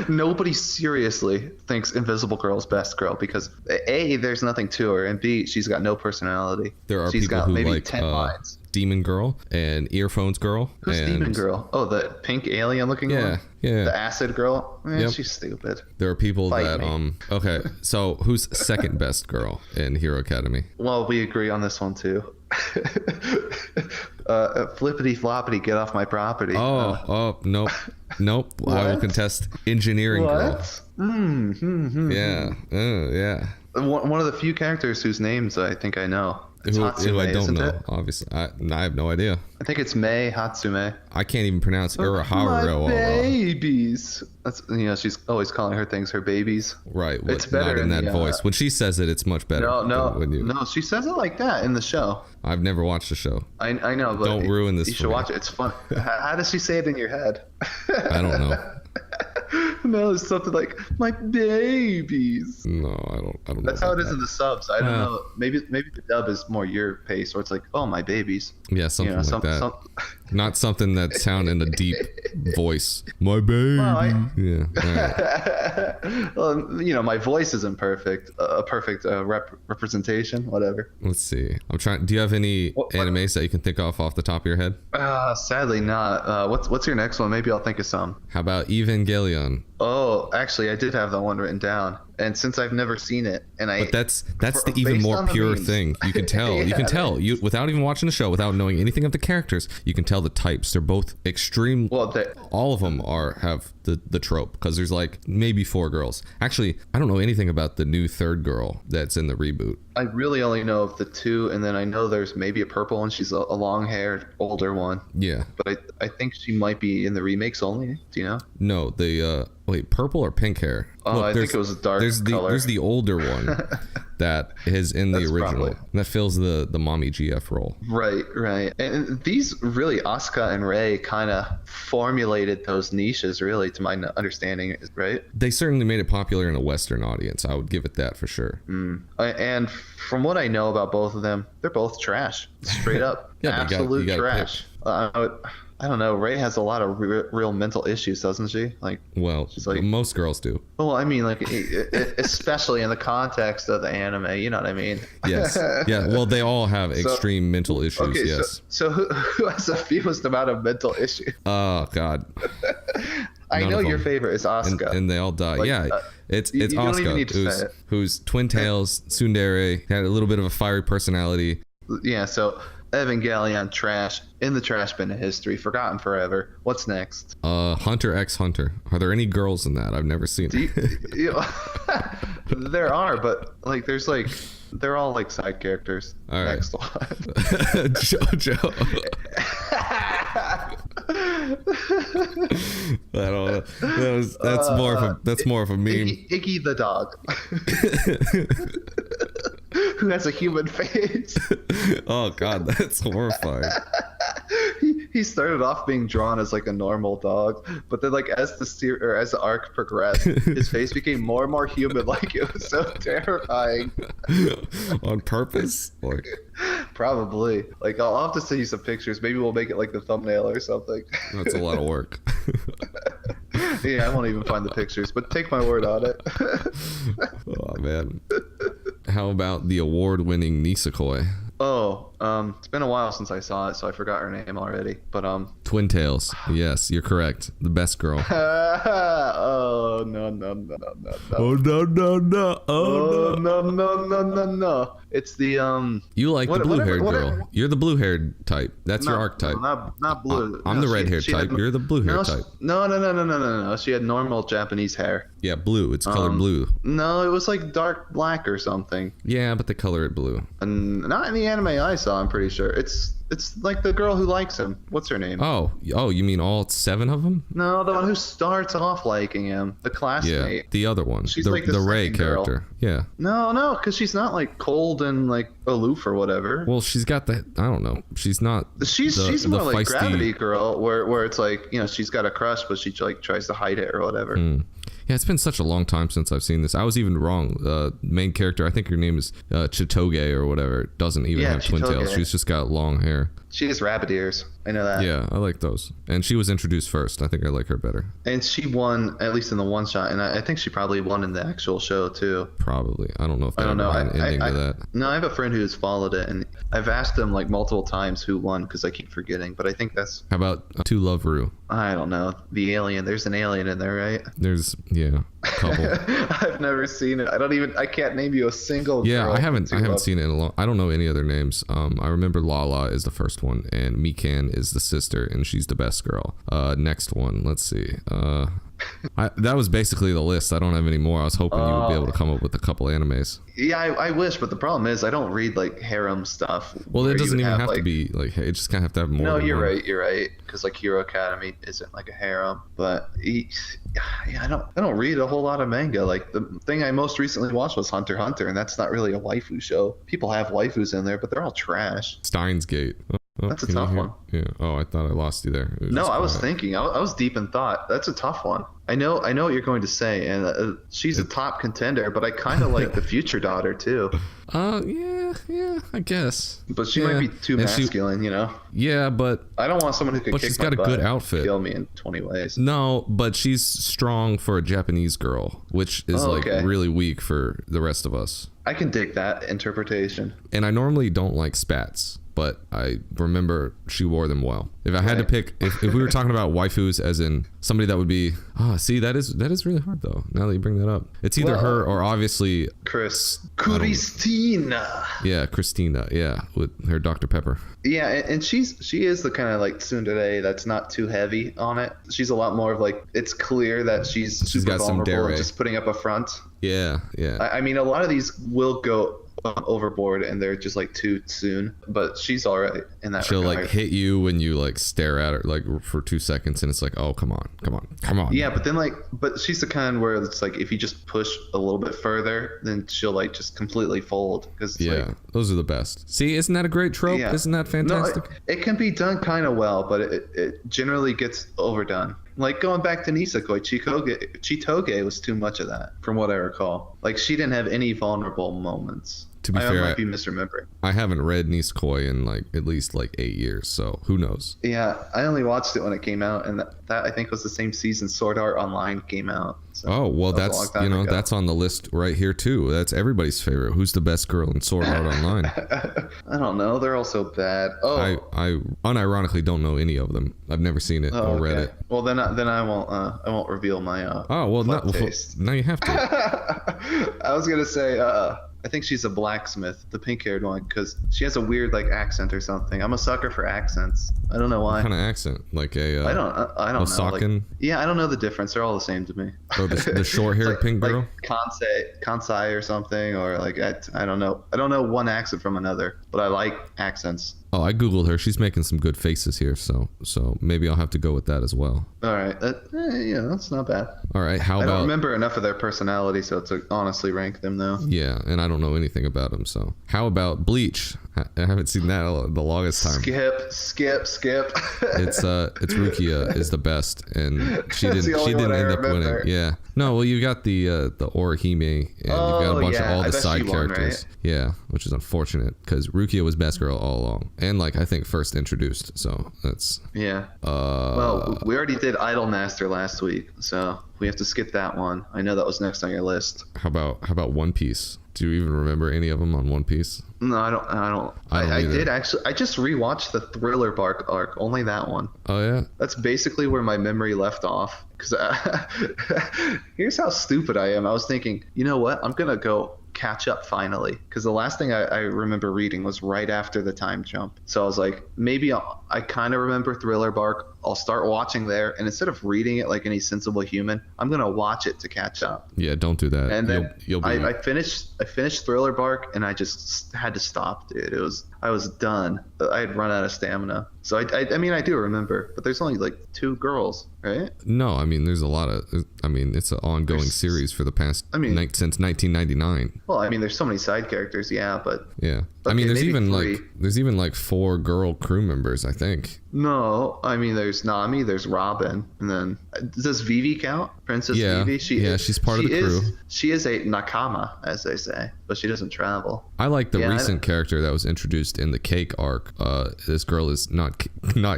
Nobody seriously thinks Invisible Girl's best girl because A, there's nothing to her, and B, she's got no personality. There are she's people got who maybe like 10 lines. Demon Girl and Earphones Girl. Who's and Demon Girl? Oh, the pink alien looking one? Yeah. The acid girl? Yep. She's stupid. There are people Fight that me. Okay, so who's second best girl in Hero Academy? Well, we agree on this one too. Flippity floppity, get off my property. Nope. I will contest Engineering Girl. Yeah. Yeah. One of the few characters whose names I think I know. It's Who Hatsume, I don't isn't know, it? obviously. I have no idea. I think it's Mei Hatsume. I can't even pronounce Uraharu. My babies. That's she's always calling her things her babies. Right. It's better not in that the, voice. When she says it, it's much better. No, she says it like that in the show. I've never watched the show. I know, but don't ruin this. You should watch it. It's fun. How does she say it in your head? I don't know. No, it's something like my babies. No, I don't know. That's how it is in the subs. I don't know. Maybe the dub is more your pace, or it's like, oh, my babies. Yeah, something like that. Not something that sound in a deep voice. My baby. Well, yeah. Right. Well, my voice isn't perfect. A perfect representation, whatever. Let's see. I'm trying. Do you have any animes that you can think of off the top of your head? Sadly not. What's your next one? Maybe I'll think of some. How about Evangelion? Oh, actually, I did have that one written down, and since I've never seen it, but that's the even more pure thing. You can tell. Yeah, you can tell. You without even watching the show, without knowing anything of the characters, you can tell the types. They're both extreme. Well, all of them have the trope because there's like maybe 4 girls. Actually, I don't know anything about the new third girl that's in the reboot. I really only know of the 2, and then I know there's maybe a purple one. She's a long-haired, older one. Yeah. But I think she might be in the remakes only. Do you know? No, the wait, purple or pink hair? Oh, I think it was a dark color. There's the older one that is in the original. That fills the mommy GF role. Right. And these really, Asuka and Rei kind of formulated those niches, really, to my understanding, right? They certainly made it popular in a Western audience. I would give it that for sure. And from what I know about both of them, they're both trash. Straight up. Yeah, absolute trash. I don't know. Rei has a lot of real mental issues, doesn't she? Well, she's like, most girls do. Well, I mean, especially in the context of the anime. You know what I mean? Yes. Yeah. Well, they all have extreme mental issues. Okay, yes. So who has the fewest amount of mental issues? Oh God. I know your favorite is Asuka. And they all die. It's Asuka, who's twin tails, tsundere, had a little bit of a fiery personality. Yeah. So Evangelion, trash, in the trash bin of history, forgotten forever. What's next? Hunter x Hunter. Are there any girls in that? I've never seen it. There are, but they're all like side characters. All right. Next one. JoJo. I don't know. That's more of a meme. Iggy the dog. Who has a human face. Oh God, that's horrifying. He started off being drawn as like a normal dog, but then as the arc progressed, his face became more and more human. It was so terrifying. On purpose? Probably. I'll have to send you some pictures. Maybe we'll make it like the thumbnail or something. That's a lot of work. Yeah, I won't even find the pictures, but take my word on it. Oh man. How about the award-winning Nisekoi? Oh, it's been a while since I saw it, so I forgot her name already. But Twin Tails. Yes, you're correct. The best girl. Oh no. Oh no. Oh no. It's the You like the blue-haired girl. You're the blue-haired type. That's your archetype. Not blue. I'm the red-haired type. You're the blue-haired type. No. She had normal Japanese hair. Yeah, blue. It's colored blue. No, it was dark black or something. Yeah, but they color it blue. And not in the anime I saw, I'm pretty sure. It's like the girl who likes him. What's her name? Oh, you mean all 7 of them? No, the one who starts off liking him. The classmate. Yeah, the other one. She's the the Rei second girl. character. Yeah. No, because she's not cold and aloof or whatever. Well, she's got that. I don't know. She's not. She's more like feisty... Gravity Girl, where it's she's got a crush, but she tries to hide it or whatever. Yeah, it's been such a long time since I've seen this. I was even wrong. Main character, I think her name is Chitoge or whatever, doesn't even have twin tails. She's just got long hair. She has rabbit ears. I know that. Yeah, I like those. And she was introduced first. I think I like her better. And she won, at least in the one shot, and I think she probably won in the actual show too. Probably. I don't know if they I don't ever know. had an ending to that. No, I have a friend who's followed it, and I've asked him like multiple times who won because I keep forgetting. But I think that's, How about To Love Ru? I don't know, the alien. There's an alien in there, right? There's, yeah, a couple. I've never seen it. I can't name you a single. Yeah, girl I haven't to love. seen it in a long. I don't know any other names. I remember Lala is the first one, and Mikan is the sister, and she's the best girl. Next one, let's see. That was basically the list. I don't have any more. I was hoping you would be able to come up with a couple animes. Yeah, I wish, but the problem is I don't read like harem stuff. Well, where it doesn't you even have to like, be like. It just kind of have to have more. No, than you're one. right. You're right. Because like Hero Academy isn't like a harem, but yeah, I don't read a whole lot of manga. Like the thing I most recently watched was Hunter x Hunter, and that's not really a waifu show. People have waifus in there, but they're all trash. Steins Gate. Oh, That's a can you tough hear? one. Yeah. Oh, I thought I lost you there. It No, just I was quiet. thinking. I was deep in thought. That's a tough one. I know what you're going to say, and she's a top contender. But I kind of like the future daughter too. Yeah, I guess. But she Yeah. might be too And she- masculine, you know. Yeah, but I don't want someone who could But kick she's my got a butt good and outfit. kill me in 20 ways. no, but she's strong for a Japanese girl, which is Oh, like okay. really weak for the rest of us. I can dig that interpretation. And I normally don't like spats, but I remember she wore them well. If I had to Right. pick, if we were talking about waifus as in somebody that would be, see, that is really hard though. Now that you bring that up, it's either Well, her or obviously, Christina. yeah, Christina, yeah, with her Dr. Pepper. Yeah, and she is the kind of like tsundere that's not too heavy on it. She's a lot more of like, it's clear that she's super got some vulnerable and dere. just putting up a front. Yeah. I mean, a lot of these will go overboard and they're just like too soon, but she's all right in that She'll regard. like hit you when you like stare at her like for 2 seconds, and it's like, oh, come on. Yeah, but then but she's the kind where it's like if you just push a little bit further, then she'll like just completely fold. Cause Yeah, like, those are the best. See, isn't that a great trope? yeah. Isn't that fantastic? No, it can be done kind of well, but it generally gets overdone. Like going back to Nisekoi, Chitoge was too much of that, from what I recall. Like she didn't have any vulnerable moments. To be I fair, might be misremembering. I haven't read Nisekoi in like at least like 8 years, so who knows? Yeah, I only watched it when it came out, and that I think was the same season Sword Art Online came out. So Oh, well, that was a long that's, time ago. that's on the list right here too. That's everybody's favorite. Who's the best girl in Sword Art Online? I don't know. They're all so bad. Oh, I unironically don't know any of them. I've never seen it or read okay. it. Well, then I won't reveal my Oh, well, butt not, taste. now you have to. I was gonna say I think she's a blacksmith, the pink-haired one, because she has a weird like accent or something. I'm a sucker for accents. I don't know why. What kind of accent? Like a I don't know. Osakan? Like, yeah, I don't know the difference. They're all the same to me. Oh, the short-haired It's like, pink girl? like Kansai or something, or like I don't know. I don't know one accent from another, but I like accents. Oh, I googled her. She's making some good faces here, so maybe I'll have to go with that as well. All right, yeah, that's not bad. All right, how I about? don't remember enough of their personality, so to honestly rank them though. Yeah, and I don't know anything about them. So how about Bleach? I haven't seen that the longest time. Skip. It's Rukia is the best, and she That's the didn't only one I end up winning. remember. Yeah. No, well, you got the Orihime, and you've got a bunch of all I the bet side she won, characters. right? Yeah, which is unfortunate because Rukia was best girl all along, and like I think first introduced. So that's Yeah. Well, we already did Idolmaster last week, so we have to skip that one. I know that was next on your list. how about One Piece? Do you even remember any of them on One Piece? No, I don't. I don't I either. did actually. I just rewatched the Thriller Bark arc. Only that one. Oh yeah. That's basically where my memory left off. Because here's how stupid I am. I was thinking, you know what? I'm gonna go catch up finally. Because the last thing I remember reading was right after the time jump. So I was like, maybe I kind of remember Thriller Bark. I'll start watching there, and instead of reading it like any sensible human, I'm gonna watch it to catch up. Yeah, don't do that. And then you'll be. I finished Thriller Bark, and I just had to stop, dude. I was done. I had run out of stamina. So I mean I do remember, but there's only like 2 girls, right? No, I mean there's a lot of. I mean it's an ongoing series for the past. I mean- since 1999. Well, I mean there's so many side characters, yeah, but Yeah, I mean, there's maybe even like 4 girl crew members, I think. No, I mean there's Nami, there's Robin, and then does Vivi count? Princess Vivi? She's part of the crew. She is a nakama, as they say, but she doesn't travel. I like the recent character that was introduced in the Cake arc. This girl is not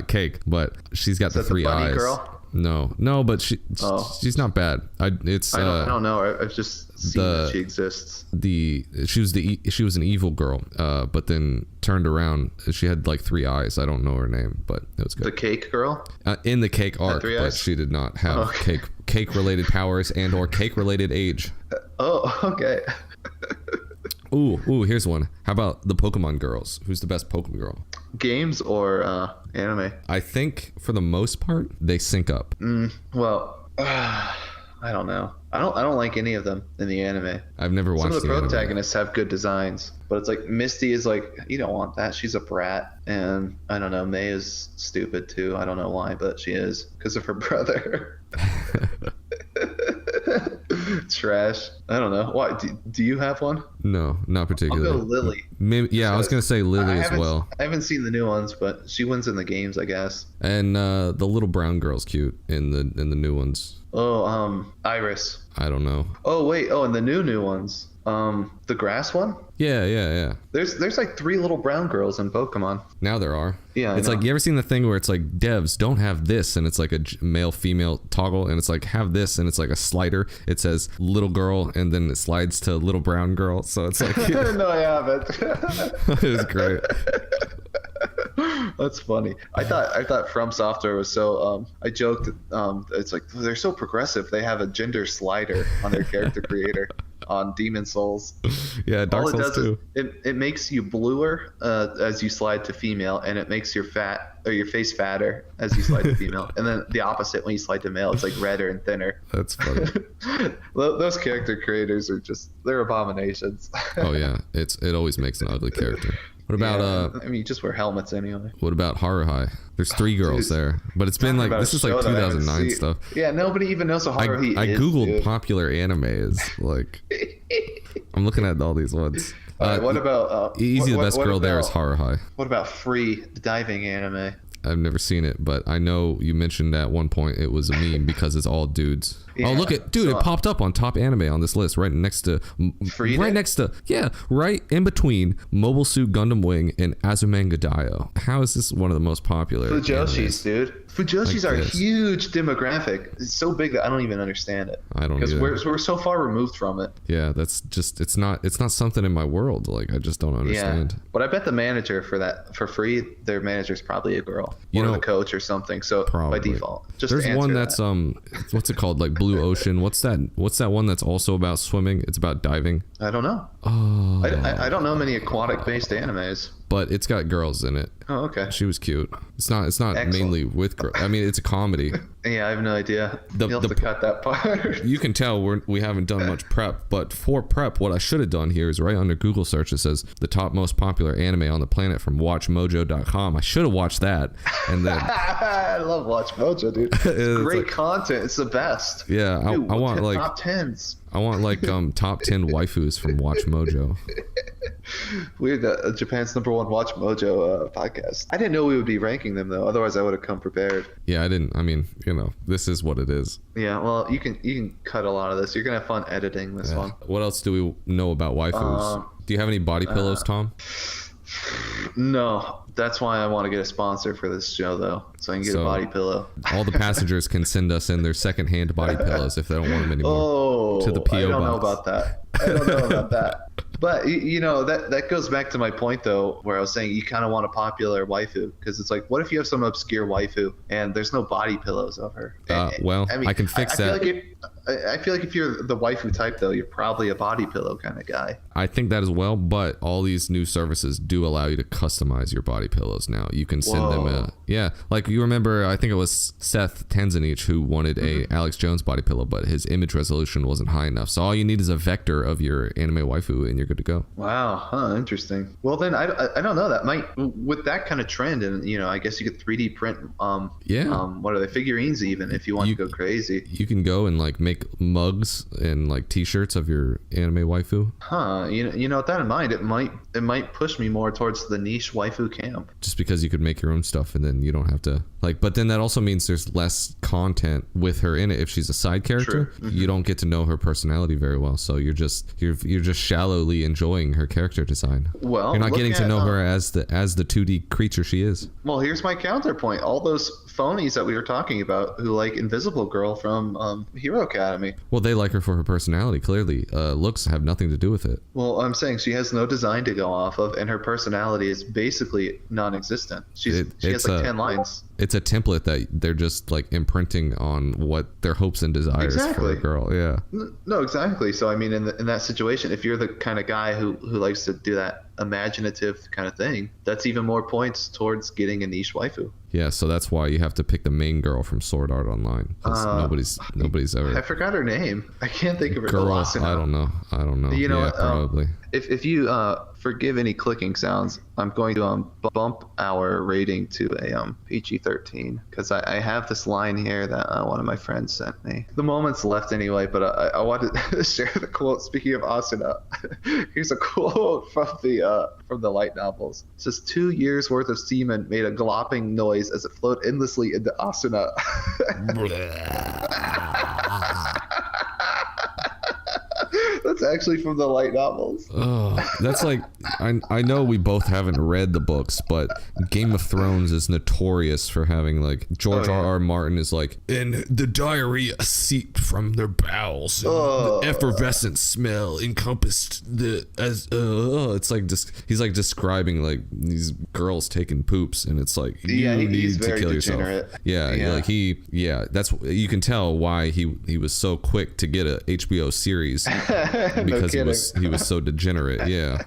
Cake, but she's got the 3 eyes. Girl? No, but she's not bad. I don't know. I've just seen that she exists. She was an evil girl, but then turned around. She had like 3 eyes. I don't know her name, but it was good. The Cake girl? In the Cake arc, but she did not have cake related powers and or cake related age. Oh, okay. Ooh, here's one. How about the Pokemon girls? Who's the best Pokemon girl? Games or anime? I think for the most part they sync up. Well, I don't know. I don't like any of them in the anime. I've never watched. Some of the anime. protagonists have good designs, but it's like Misty is like, you don't want that. She's a brat, and I don't know. May is stupid too. I don't know why, but she is because of her brother. Trash. I don't know. Why? Do you have one? No, not particularly. I'll go Lily. Maybe, yeah, I was gonna say Lily as well. I haven't seen the new ones, but she wins in the games, I guess. And the little brown girl's cute in the new ones. Oh, Iris. I don't know. Oh wait. Oh, and the new ones. The grass one. Yeah. There's like 3 little brown girls in Pokemon. Now there are. Yeah. It's like, you ever seen the thing where it's like devs don't have this, and it's like a male female toggle, and it's like have this, and it's like a slider. It says little girl, and then it slides to little brown girl. So it's like no, I haven't. It was great. That's funny. I thought From Software was so. I joked. It's like they're so progressive. They have a gender slider on their character creator on Demon Souls. Yeah, Dark Souls too. It makes you bluer as you slide to female, and it makes your face fatter as you slide to female, and then the opposite when you slide to male. It's like redder and thinner. That's funny. Those character creators are they're abominations. Oh yeah, it always makes an ugly character. What about I mean, you just wear helmets anyway. What about Haruhi? There's 3 girls there, but it's been like, this is like 2009 stuff. Yeah, nobody even knows what Haruhi is. I googled dude. Popular animes. Like, I'm looking at all these ones. What about easy? The best girl there is Haruhi. What about Free, the diving anime? I've never seen it, but I know you mentioned at one point it was a meme because it's all dudes. Yeah, oh, look at, dude, it popped up on top anime on this list right next to, right in between Mobile Suit Gundam Wing and Azumanga Daioh. How is this one of the most popular Fujoshis, dude. Fujoshis are a huge demographic. It's so big that I don't even understand it. I don't, because we're so far removed from it. Yeah, that's just, it's not something in my world. Like, I just don't understand. Yeah, but I bet the manager for Free, their manager's probably a girl, or the coach or something. So by default, just there's one that's what's it called, like Blue Ocean. What's that one that's also about swimming? It's about diving. I don't know. Oh, I don't know many aquatic based animes. But it's got girls in it. Oh, okay. She was cute. It's not Excellent. Mainly with girls. I mean, it's a comedy. Yeah, I have no idea. You'll have to cut that part. You can tell we haven't done much prep, but for prep, what I should have done here is right under Google search, it says the top most popular anime on the planet from WatchMojo.com. I should have watched that. And then I love WatchMojo, dude. It's great content. It's the best. Yeah, dude, I want like top 10s. I want like top 10 waifus from WatchMojo. We're Japan's #1 Watch Mojo podcast. I didn't know we would be ranking them though. Otherwise, I would have come prepared. Yeah, I didn't. I mean, this is what it is. Yeah. Well, you can cut a lot of this. You're gonna have fun editing this one. What else do we know about waifus? Do you have any body pillows, Tom? No. That's why I want to get a sponsor for this show, though, so I can get a body pillow. All the passengers can send us in their secondhand body pillows if they don't want them anymore. To the PO box. I don't know about that. But that goes back to my point though, where I was saying you kind of want a popular waifu, because it's like, what if you have some obscure waifu and there's no body pillows of her? I can fix that. I feel like if you're the waifu type though, you're probably a body pillow kind of guy. I think that as well, but all these new services do allow you to customize your body pillows now. You can send them like you remember, I think it was Seth Tanzanich who wanted a Alex Jones body pillow, but his image resolution wasn't high enough. So all you need is a vector of your anime waifu and you're good to go. Wow, interesting. Well then I don't know, that might, with that kind of trend, and I guess you could 3D print what are they, figurines even, if you want to go crazy. You can go and like make mugs and like t-shirts of your anime waifu. Huh? You know, with that in mind, it might push me more towards the niche waifu camp. Just because you could make your own stuff and then you don't have to like. But then that also means there's less content with her in it. If she's a side character, you don't get to know her personality very well. So you're just shallowly enjoying her character design. Well, you're not getting to know her as the 2D creature she is. Well, here's my counterpoint. All those phonies that we were talking about who like Invisible Girl from Hero Academy. Well, they like her for her personality. Clearly, looks have nothing to do with it. Well, I'm saying she has no design to go off of, and her personality is basically non-existent. She has like 10 lines. It's a template that they're just like imprinting on what their hopes and desires for a girl. Yeah. No, exactly. So I mean, in that situation, if you're the kind of guy who likes to do that imaginative kind of thing, that's even more points towards getting a niche waifu. Yeah, so that's why you have to pick the main girl from Sword Art Online. Nobody's ever. I forgot her name. I can't think of her. Girl, I don't know. You know what? Probably. If you forgive any clicking sounds, I'm going to bump our rating to a PG-13 because I have this line here that one of my friends sent me. The moment's left anyway, but I wanted to share the quote. Speaking of Asuna, here's a quote from the light novels. It says, 2 years worth of semen made a glopping noise as it flowed endlessly into Asuna. That's actually from the light novels. Oh, that's like I know we both haven't read the books, but Game of Thrones is notorious for having like George R.R. Martin is like, and the diarrhea seeped from their bowels. And the effervescent smell encompassed it's like he's like describing like these girls taking poops, and it's like you need to kill yourself. Yeah, that's you can tell why he was so quick to get a HBO series. Because he was so degenerate. Yeah.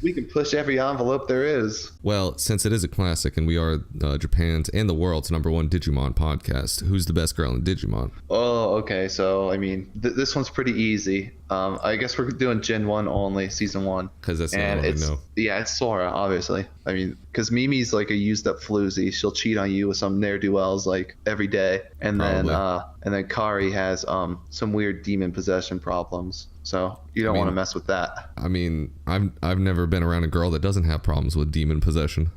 We can push every envelope there is. Well, since it is a classic and we are Japan's and the world's #1 Digimon podcast, who's the best girl in Digimon? Oh, okay. So I mean, this one's pretty easy. I guess we're doing Gen 1 only, Season 1. Because that's not all I know. Yeah, it's Sora, obviously. I mean, because Mimi's like a used up floozy. She'll cheat on you with some ne'er-do-wells like every day. And then Kari has some weird demon possession problems. So you don't want to mess with that. I mean, I've never been around a girl that doesn't have problems with demon possession.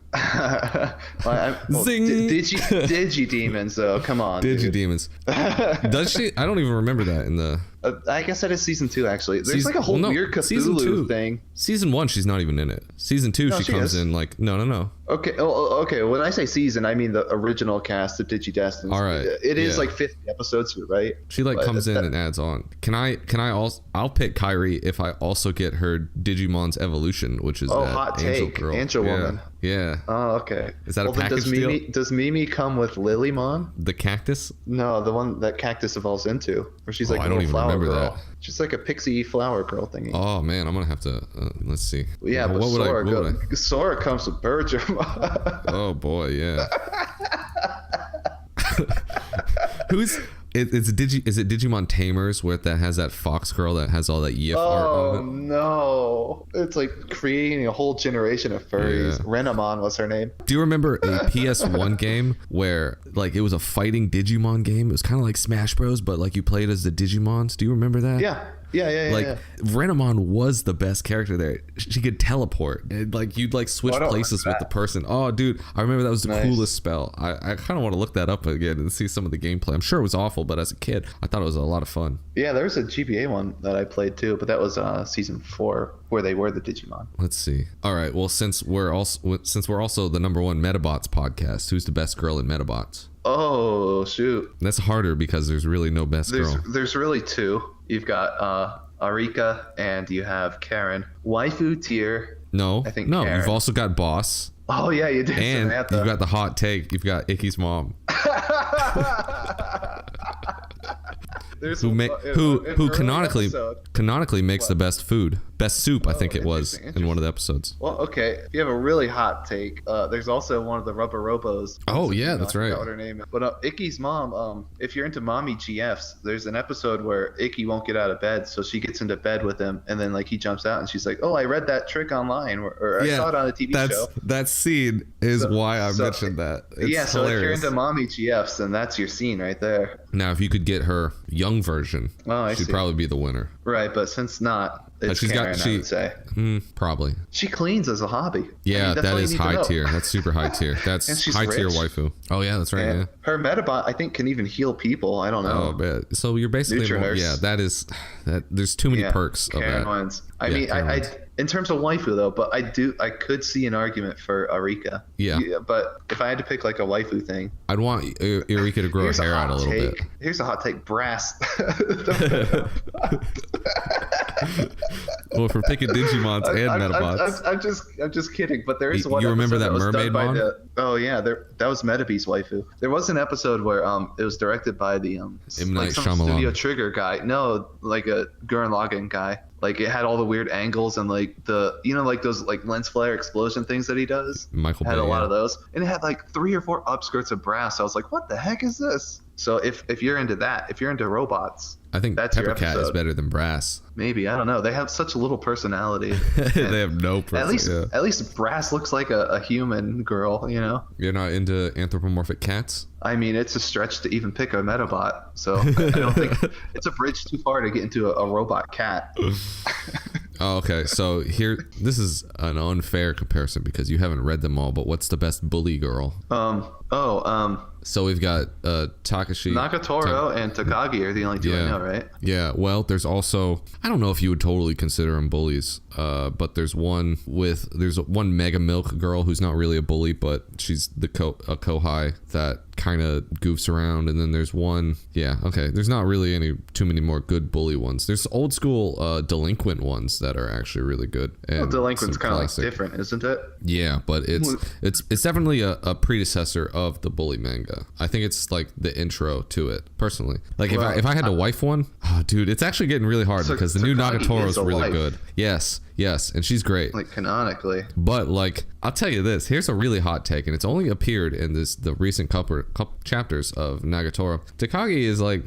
Zing! Digi demons, though. Come on. Digi demons. Does she? I don't even remember that in the. I guess that is Season 2, actually. There's like a whole weird Cthulhu thing. Season 1, she's not even in it. Season 2, she comes in like, no. Okay, okay. When I say season, I mean the original cast of DigiDestiny. All right. It is like 50 episodes, right? She like comes in and adds on. Can I also? I'll pick Kairi if I also get her Digimon's evolution, which is that hot angel take, girl. Angel woman. Yeah. Oh, okay. Is that a package deal? Does Mimi come with Lilymon? The cactus? No, the one that Cactus evolves into, where she's like I a don't little even flower remember girl. that. She's like a pixie flower girl thingy. Oh man, I'm gonna have to. Let's see. Yeah, but Sora comes with Berger. Oh boy, yeah. Is it Digimon Tamers where that has that fox girl that has all that YIF art on it? Oh no. It's like creating a whole generation of furries. Yeah. Renamon was her name. Do you remember a PS1 game where like it was a fighting Digimon game? It was kind of like Smash Bros, but like you played as the Digimons. Do you remember that? Yeah. Yeah. Renamon was the best character there. She could teleport. And, like you'd like switch places with the person. Oh, dude, I remember that was the coolest spell. I kind of want to look that up again and see some of the gameplay. I'm sure it was awful, but as a kid, I thought it was a lot of fun. Yeah, there was a GBA one that I played too, but that was Season 4 where they were the Digimon. Let's see. All right. Well, since we're also the #1 Metabots podcast, who's the best girl in Metabots? Oh shoot. That's harder because there's really no best girl. There's really two. You've got Arika and you have Karen. Waifu tier. No, I think no. Karen. You've also got Boss. Oh yeah, you did. And you've got the hot take. You've got Icky's mom. Who canonically makes the best food. Best soup, I think it was in one of the episodes. Well, okay. If you have a really hot take, there's also one of the Rubber Robos. Oh yeah, that's right. I forgot what her name is. But Icky's mom, if you're into mommy GFs, there's an episode where Icky won't get out of bed, so she gets into bed with him, and then like he jumps out, and she's like, "Oh, I read that trick online, or I saw it on a TV show." That scene is why I mentioned that. It's so hilarious. if you're into mommy GFs, then that's your scene right there. Now, if you could get her young version, Oh, I she'd see. probably be the winner. Right, but since not, it's she's Karen, I would say. Probably. She cleans as a hobby. Yeah, that's that all you is need to high know. tier. That's super high tier. And That's she's high tier rich. waifu. Oh yeah, that's right. And Yeah. her Metabot, I think, can even heal people. I don't know. Oh man. So you're basically Nutrinurse. yeah. That there's too many Yeah, perks of Karen that. wins. I Yeah, mean, Karen I wins. in terms of waifu though, but I could see an argument for Arika. Yeah. But if I had to pick like a waifu thing, I'd want Eureka to grow her here's hair a out a hot little take. bit. Here's a hot take. Brass. Well, if we're picking Digimons and Metabots. I'm just kidding. But there is You one. remember episode that was done mermaid by mon? Oh yeah, that was Metabeast waifu. There was an episode where it was directed by the M. Night some Shyamalan. Studio Trigger guy. No, like a Gurren Lagann guy. Like it had all the weird angles and like the like those like lens flare explosion things that he does. Michael had Bay, a lot yeah. of those, and it had like 3 or 4 upskirts of brass. I was like, what the heck is this? So if you're into that, if you're into robots, I think that's your Pepper Cat is episode. better than Brass. Maybe, I don't know. They have such little personality. They have no person. At least Brass looks like a human girl, you know? You're not into anthropomorphic cats? I mean, it's a stretch to even pick a Metabot. So I don't think it's a bridge too far to get into a robot cat. Oh, okay. So this is an unfair comparison because you haven't read them all, but what's the best bully girl? So we've got Takashi. Nagatoro and Takagi are the only two I know, right? Yeah, well, there's also, I don't know if you would totally consider them bullies, but there's one Mega Milk girl who's not really a bully, but she's a Kohai that kind of goofs around, and then there's one, there's not really too many more good bully ones. There's old school delinquent ones that are actually really good. And Well, Delinquent's some kind of like classic. different, isn't it? Yeah, but it's definitely a predecessor of the bully manga. I think it's like the intro to it, personally. Like if I had to wife one, oh dude, it's actually getting really hard because the new Takagi Nagatoro is is a really wife. good. Yes, and she's great. Like canonically. But like, I'll tell you this. Here's a really hot take, and it's only appeared in the recent couple chapters of Nagatoro. Takagi is like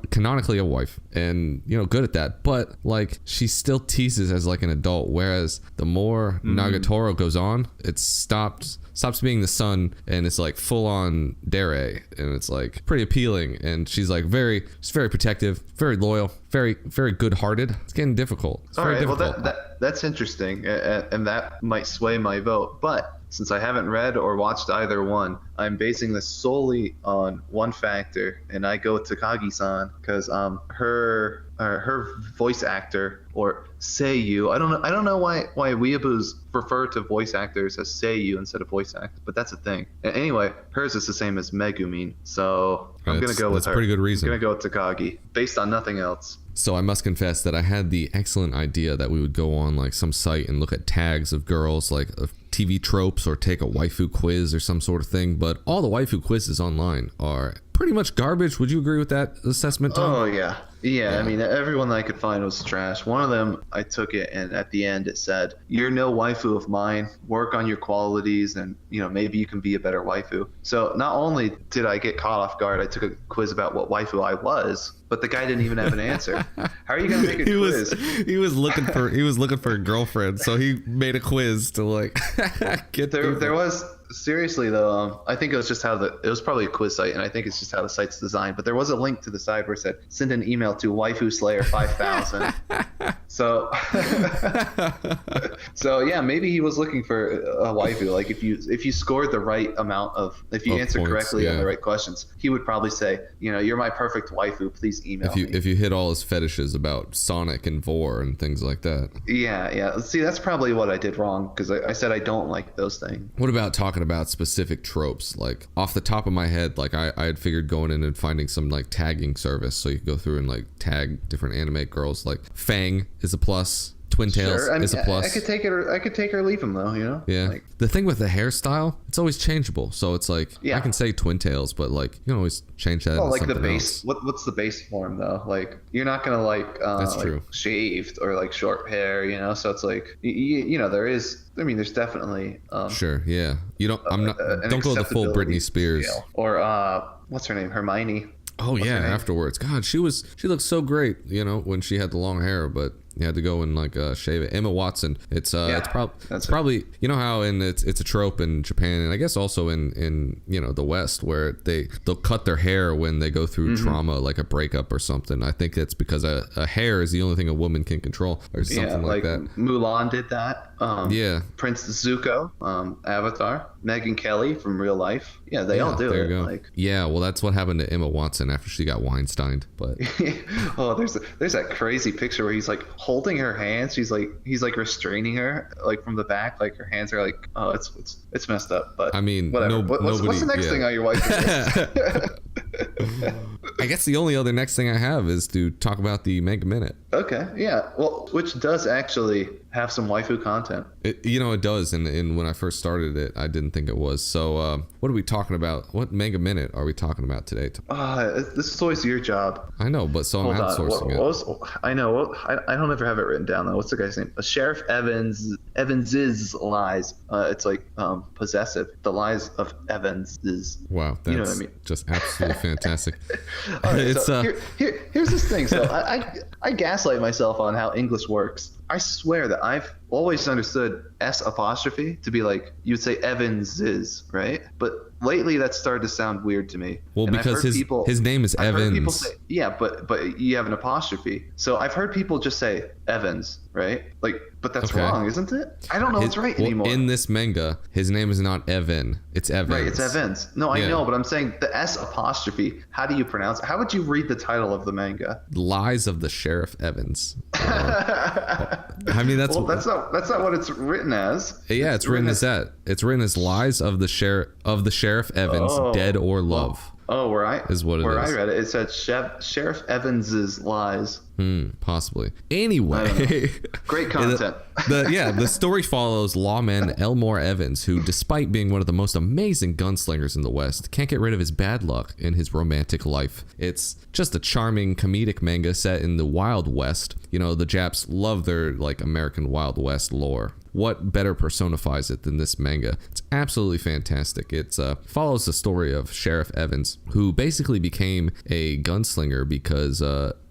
canonically a wife, and good at that. But like, she still teases as like an adult, whereas the more Nagatoro goes on, it stops being the son, and it's like full on dere, and it's like pretty appealing, and she's like very protective, very loyal, very good hearted. It's getting difficult. It's very difficult. Well, that's interesting, and that might sway my vote. But since I haven't read or watched either one, I'm basing this solely on one factor, and I go with Takagi-san because her voice actor or seiyuu. I don't know why weeaboos refer to voice actors as seiyuu instead of voice actor, but that's a thing. Anyway, hers is the same as Megumin, so I'm gonna go with her. That's a pretty good reason. I'm gonna go with Takagi based on nothing else. So I must confess that I had the excellent idea that we would go on like some site and look at tags of girls, like of TV tropes, or take a waifu quiz or some sort of thing. But all the waifu quizzes online are pretty much garbage. Would you agree with that assessment, Tom? Oh yeah. I mean, everyone that I could find was trash. One of them, I took it, and at the end it said, "You're no waifu of mine. Work on your qualities, and maybe you can be a better waifu." So not only did I get caught off guard, I took a quiz about what waifu I was, but the guy didn't even have an answer. How are you gonna make a quiz? He was looking for a girlfriend, so he made a quiz to like get There was. Seriously though, I think it was just it was probably a quiz site, and I think it's just how the site's designed. But there was a link to the side where it said, "Send an email to waifuslayer5000." So yeah, maybe he was looking for a waifu. Like if you scored the right amount if you answered points, correctly on yeah. the right questions, he would probably say, "You're my perfect waifu. Please email me." If you hit all his fetishes about Sonic and Vor and things like that. Yeah. See, that's probably what I did wrong because I said I don't like those things. What about talking about specific tropes? Like off the top of my head, like I had figured going in and finding some like tagging service so you could go through and like tag different anime girls. Like Fang is a plus. Twin Tails is a plus. I could take it or leave him though, Yeah. Like, the thing with the hairstyle, it's always changeable. So it's like, Yeah. I can say Twin Tails, but like you can always change that. well, into like the something base. else. What's the base form though? Like you're not gonna That's like true. shaved or like short hair, So it's like there is. I mean, there's definitely Sure. Yeah. You don't. I'm not. an Don't go the full acceptability Britney Spears. scale. Or what's her name? Hermione. Oh What's yeah. her name? Afterwards, God, she looked so great. When she had the long hair, but You had to go and like shave it. Emma Watson. It's that's probably you know how it's a trope in Japan and I guess also in the West where they'll cut their hair when they go through trauma like a breakup or something. I think it's because a hair is the only thing a woman can control or something like that. Mulan did that. Prince Zuko, Avatar, Megyn Kelly from Real Life. Yeah, they all do there it. You go. Like, yeah, well, that's what happened to Emma Watson after she got Weinsteined. But there's that crazy picture where he's like holding her hands. He's like restraining her like from the back. Like her hands are like, oh, it's messed up. But I mean, whatever. What's the next thing on your wife's list? I guess the only other next thing I have is to talk about the Manga Minute. Okay, yeah. Well, which does actually have some waifu content. It does, and when I first started it, I didn't think it was. So, what are we talking about? What Manga Minute are we talking about today? This is always your job. I know, but so I'm outsourcing it. I know. I don't ever have it written down though. What's the guy's name? Sheriff Evans's lies. It's like possessive. The lies of Evans's. Wow, that's what I mean? Just absolutely fantastic. All right, so here's this thing. So I gaslight myself on how English works. I swear that I've always understood S apostrophe to be like you'd say Evans's, right? But lately that started to sound weird to me. Well, and because his name is Evans. Heard people say, yeah, but you have an apostrophe. So I've heard people just say Evans, right? Like, but that's wrong, isn't it? I don't know what's right anymore. In this manga, his name is not Evan. It's Evans. Right, it's Evans. No, I know, but I'm saying the S apostrophe. How do you pronounce it? How would you read the title of the manga? Lies of the Sheriff Evans. I mean, that's not what it's written as. Yeah, it's written as that. It's written as Lies of the Sheriff Evans, Dead or Love. Where I read it, it said Sheriff Evans's lies. Possibly. Anyway, great content. The story follows lawman Elmore Evans, who, despite being one of the most amazing gunslingers in the West, can't get rid of his bad luck in his romantic life. It's just a charming comedic manga set in the Wild West. You know, the Japs love their like American Wild West lore. What better personifies it than this manga? It's absolutely fantastic. It follows the story of Sheriff Evans, who basically became a gunslinger because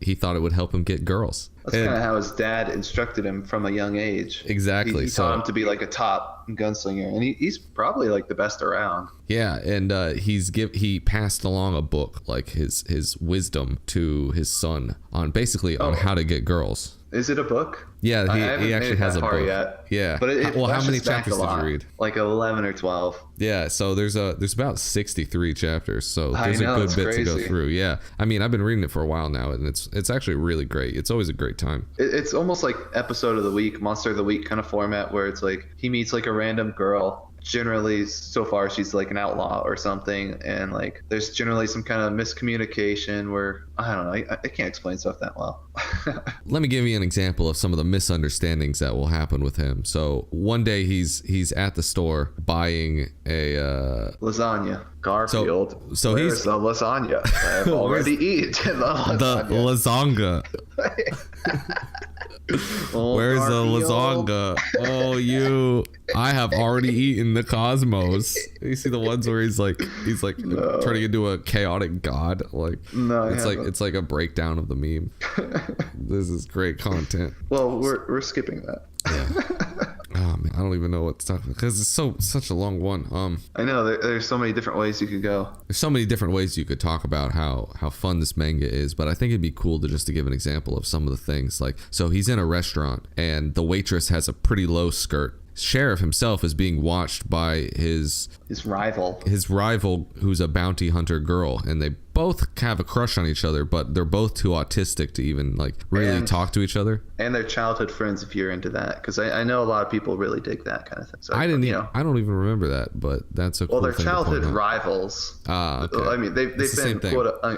he thought it would help him get girls. That's kind of how his dad instructed him from a young age. Exactly. He taught him to be like a top gunslinger, and he's probably like the best around. Yeah, and he passed along a book, like his wisdom to his son on how to get girls. Is it a book? Yeah, he actually has a book. Yet. Yeah. But how many chapters did you read? Like 11 or 12. Yeah, so there's about 63 chapters, so there's a good bit to go through. Yeah, I mean, I've been reading it for a while now, and it's actually really great. It's always a great time. It's almost like episode of the week, monster of the week kind of format, where it's like he meets like a random girl. Generally, so far, she's like an outlaw or something, and like there's generally some kind of miscommunication where I don't know. I can't explain stuff that well. Let me give you an example of some of the misunderstandings that will happen with him. So one day he's at the store buying a lasagna. Garfield. So where's the lasagna? I've already eaten the lasagna. Where's the lasagna? Oh, I have already eaten the cosmos. You see the ones where he's like turning into a chaotic god. Like it's like a breakdown of the meme. This is great content. Well, we're skipping that. Yeah. Oh man, I don't even know what to talk about because it's such a long one. I know there's so many different ways you could go. There's so many different ways you could talk about how fun this manga is, but I think it'd be cool to give an example of some of the things. Like, so he's in a restaurant and the waitress has a pretty low skirt. Sheriff himself is being watched by his rival, who's a bounty hunter girl, and they both have a crush on each other, but they're both too autistic to even like really talk to each other. And they're childhood friends if you're into that, because I know a lot of people really dig that kind of thing. So I don't even remember that, but that's a cool they're thing childhood rivals. Okay. I mean, they've been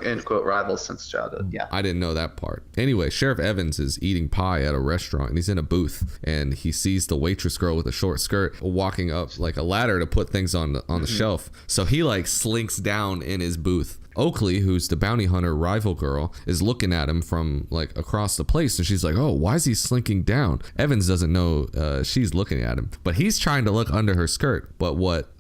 end quote rivals since childhood. Yeah, I didn't know that part. Anyway, Sheriff Evans is eating pie at a restaurant, and he's in a booth, and he sees the waitress girl with a short skirt walking up like a ladder to put things on the shelf. So he like slinks down in his booth Oakley, who's the bounty hunter rival girl, is looking at him from like across the place, and she's like, oh, why is he slinking down? Evans doesn't know she's looking at him, but he's trying to look under her skirt. But what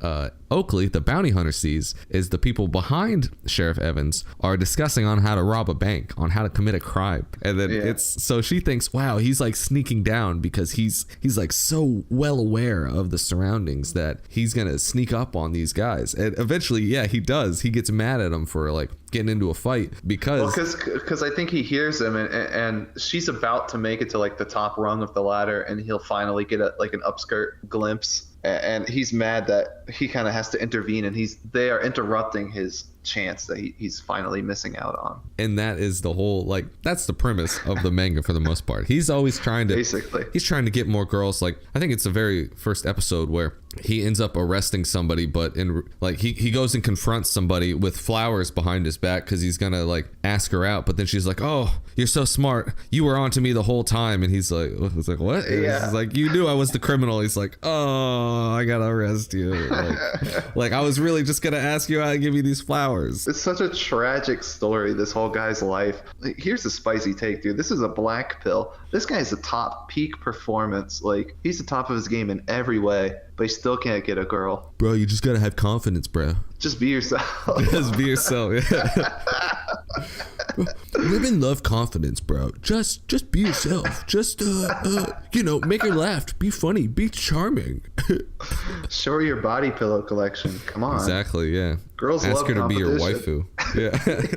Oakley, the bounty hunter, sees is the people behind Sheriff Evans are discussing on how to rob a bank, on how to commit a crime. And then so she thinks, wow, he's like sneaking down because he's like so well aware of the surroundings that he's gonna sneak up on these guys. And eventually, yeah, he does. He gets mad at him for like getting into a fight because I think he hears him, and she's about to make it to like the top rung of the ladder, and he'll finally get like an upskirt glimpse. And he's mad that he kind of has to intervene, and they are interrupting his chance that he's finally missing out on. And that is the whole, like, that's the premise of the manga for the most part. He's always trying to he's trying to get more girls. Like, I think it's the very first episode where he ends up arresting somebody, but in like he goes and confronts somebody with flowers behind his back because he's gonna like ask her out, but then she's like, oh, you're so smart, you were on to me the whole time. And he's like, what? Yeah. He's like, you knew I was the criminal. He's like, oh, I gotta arrest you. Like I was really just gonna ask you out and give you these flowers. It's such a tragic story, this whole guy's life. Like, here's a spicy take, dude. This is a black pill. This guy is a top peak performance. Like, he's the top of his game in every way, but he still can't get a girl. Bro, you just gotta have confidence, bro. Just be yourself. Just be yourself. Yeah. Women love confidence, bro. Just be yourself. Just make her laugh. Be funny. Be charming. Show her your body pillow collection. Come on. Exactly. Yeah. Girls ask love her to be your competition. waifu.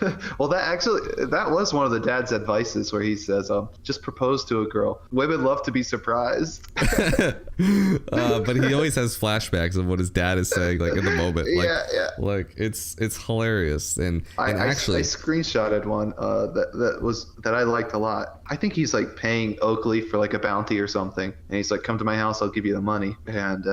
Yeah. Well, that was one of the dad's advices where he says, just propose to a girl. Women love to be surprised. But he always has flashbacks of what his dad is saying, like in the moment. Like, yeah. Like it's hilarious. And actually, I screenshotted one that I liked a lot. I think he's like paying Oakley for like a bounty or something, and he's like, come to my house, I'll give you the money. And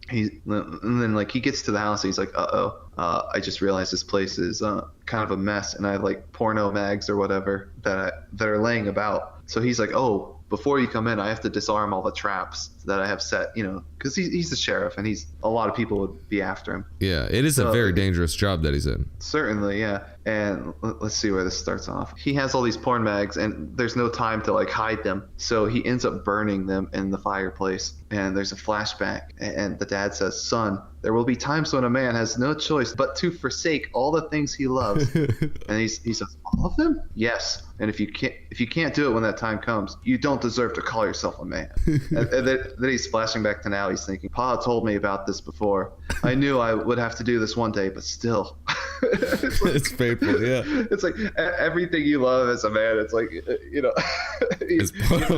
then like he gets to the house and he's like, I just realized this place is kind of a mess, and I have like porno mags or whatever that are laying about. So he's like, oh, before you come in, I have to disarm all the traps that I have set, because he's the sheriff, and a lot of people would be after him. Yeah, it is a very dangerous job that he's in. Certainly, yeah. And let's see where this starts off. He has all these porn mags, and there's no time to like hide them, so he ends up burning them in the fireplace. And there's a flashback, and the dad says, son, there will be times when a man has no choice but to forsake all the things he loves. And he says, all of them? Yes. And if you can't do it when that time comes, you don't deserve to call yourself a man. and then he's flashing back to now. He's thinking, Pa told me about this before. I knew I would have to do this one day, but still. It's painful, yeah. It's like everything you love as a man. It's like, you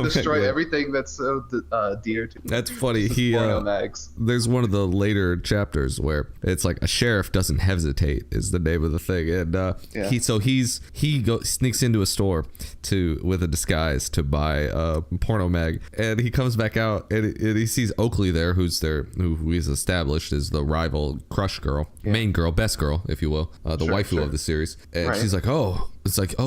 destroy everything that's so dear to you. That's funny. There's one of the later chapters where it's like a sheriff doesn't hesitate is the name of the thing, and he sneaks into a store with a disguise to buy a porno mag, and he comes back out and he sees Oakley there, who he's established is the rival crush girl, main girl, best girl, if you will, the waifu of the series, and she's like, oh,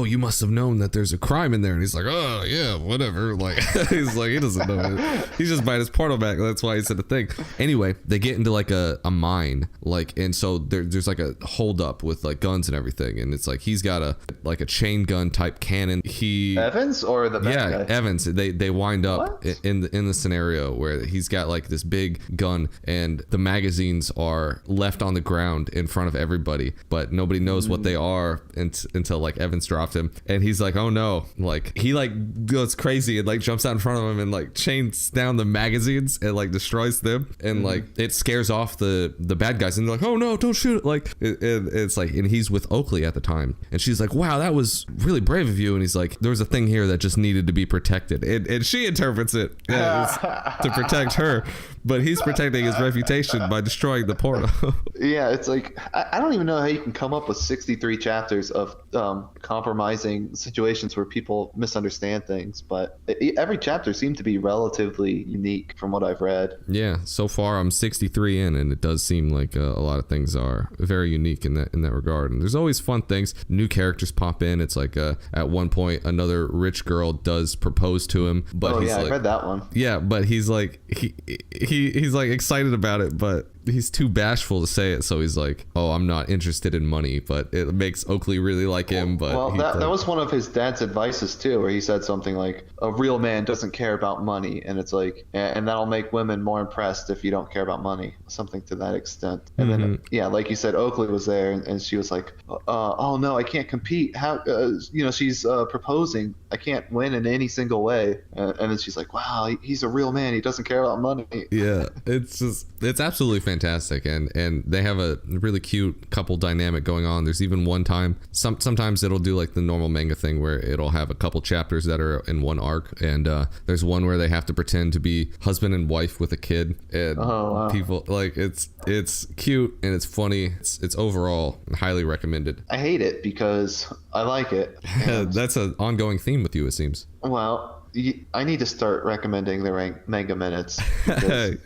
you must have known that there's a crime in there. And he's like, oh yeah, whatever. Like he's like, he doesn't know it. He's just buying his porno back. That's why he said the thing. Anyway, they get into like a mine, like, and so there's like a hold up with like guns and everything, and it's like he's got a chain gun type cannon. Evans or the bad guy? Evans. They wind up in the scenario where he's got like this big gun, and the magazines are left on the ground in front of everybody, but nobody knows what they are until like Evans dropped him, and he's like, oh no, like he like goes crazy and like jumps out in front of him and like chains down the magazines and like destroys them, and like it scares off the bad guys, and they're like, oh no, don't shoot it. Like it's like, and he's with Oakley at the time, and she's like, wow, that was really brave of you. And he's like, there was a thing here that just needed to be protected, and she interprets it to protect her, but he's protecting his reputation by destroying the porno. Yeah, it's like I don't even know how you can come up with 63 chapters of compromising situations where people misunderstand things, but every chapter seemed to be relatively unique from what I've read. Yeah, so far I'm 63 in, and it does seem like a lot of things are very unique in that regard. And there's always fun things. New characters pop in. It's like at one point another rich girl does propose to him, but I read that one. Yeah, but he's like he's like excited about it, but he's too bashful to say it, so he's like, oh, I'm not interested in money, but it makes Oakley really like him. But well, that was one of his dad's advices too, where he said something like, a real man doesn't care about money, and it's like, and that'll make women more impressed if you don't care about money, something to that extent. And then yeah, like you said, Oakley was there, and she was like, oh no, I can't compete, how she's proposing, I can't win in any single way. And then she's like, wow, he's a real man, he doesn't care about money. Yeah, it's absolutely fantastic, and they have a really cute couple dynamic going on. There's even one time, sometimes it'll do like the normal manga thing where it'll have a couple chapters that are in one arc, and there's one where they have to pretend to be husband and wife with a kid, and people like it's cute and it's funny. It's overall highly recommended. I hate it because I like it. That's an ongoing theme with you, it seems. Well, I need to start recommending the manga minutes.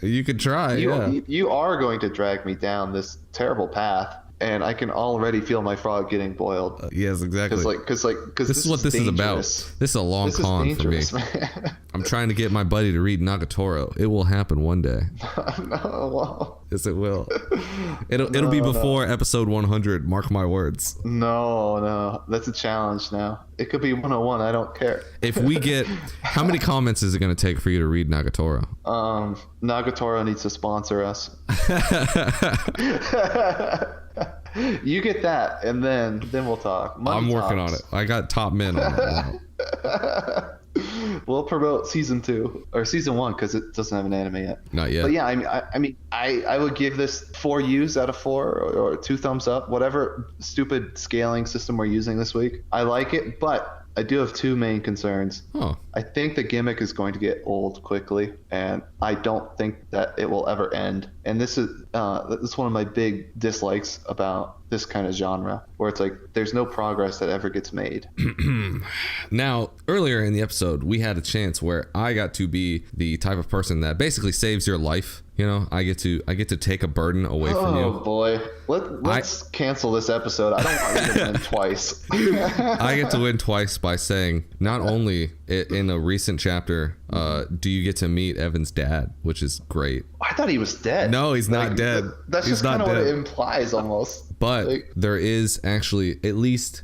You could try. You are going to drag me down this terrible path, and I can already feel my frog getting boiled. Yes, exactly. Because this is what this is about. This is a long con for me. I'm trying to get my buddy to read Nagatoro. It will happen one day. No. Yes, it will. It'll be before episode 100. Mark my words. No, that's a challenge now. It could be 101. I don't care. If we get, how many comments is it going to take for you to read Nagatoro? Nagatoro needs to sponsor us. You get that, and then we'll talk. I'm working on it. I got top men on it. We'll promote season 2 or season 1 because it doesn't have an anime yet. Not yet. But yeah, I would give this 4 U's out of 4 or 2 thumbs up, whatever stupid scaling system we're using this week. I like it, but I do have 2 main concerns. Oh. I think the gimmick is going to get old quickly, and I don't think that it will ever end. And this is one of my big dislikes about this kind of genre, where it's like there's no progress that ever gets made. Now, earlier in the episode, we had a chance where I got to be the type of person that basically saves your life. You know, I get to take a burden away from you. Oh boy, let's cancel this episode. I don't want you to win twice. I get to win twice by saying not only in a recent chapter do you get to meet Evan's dad, which is great. I thought he was dead. No, he's not dead. That's just kind of what it implies almost. But there is actually at least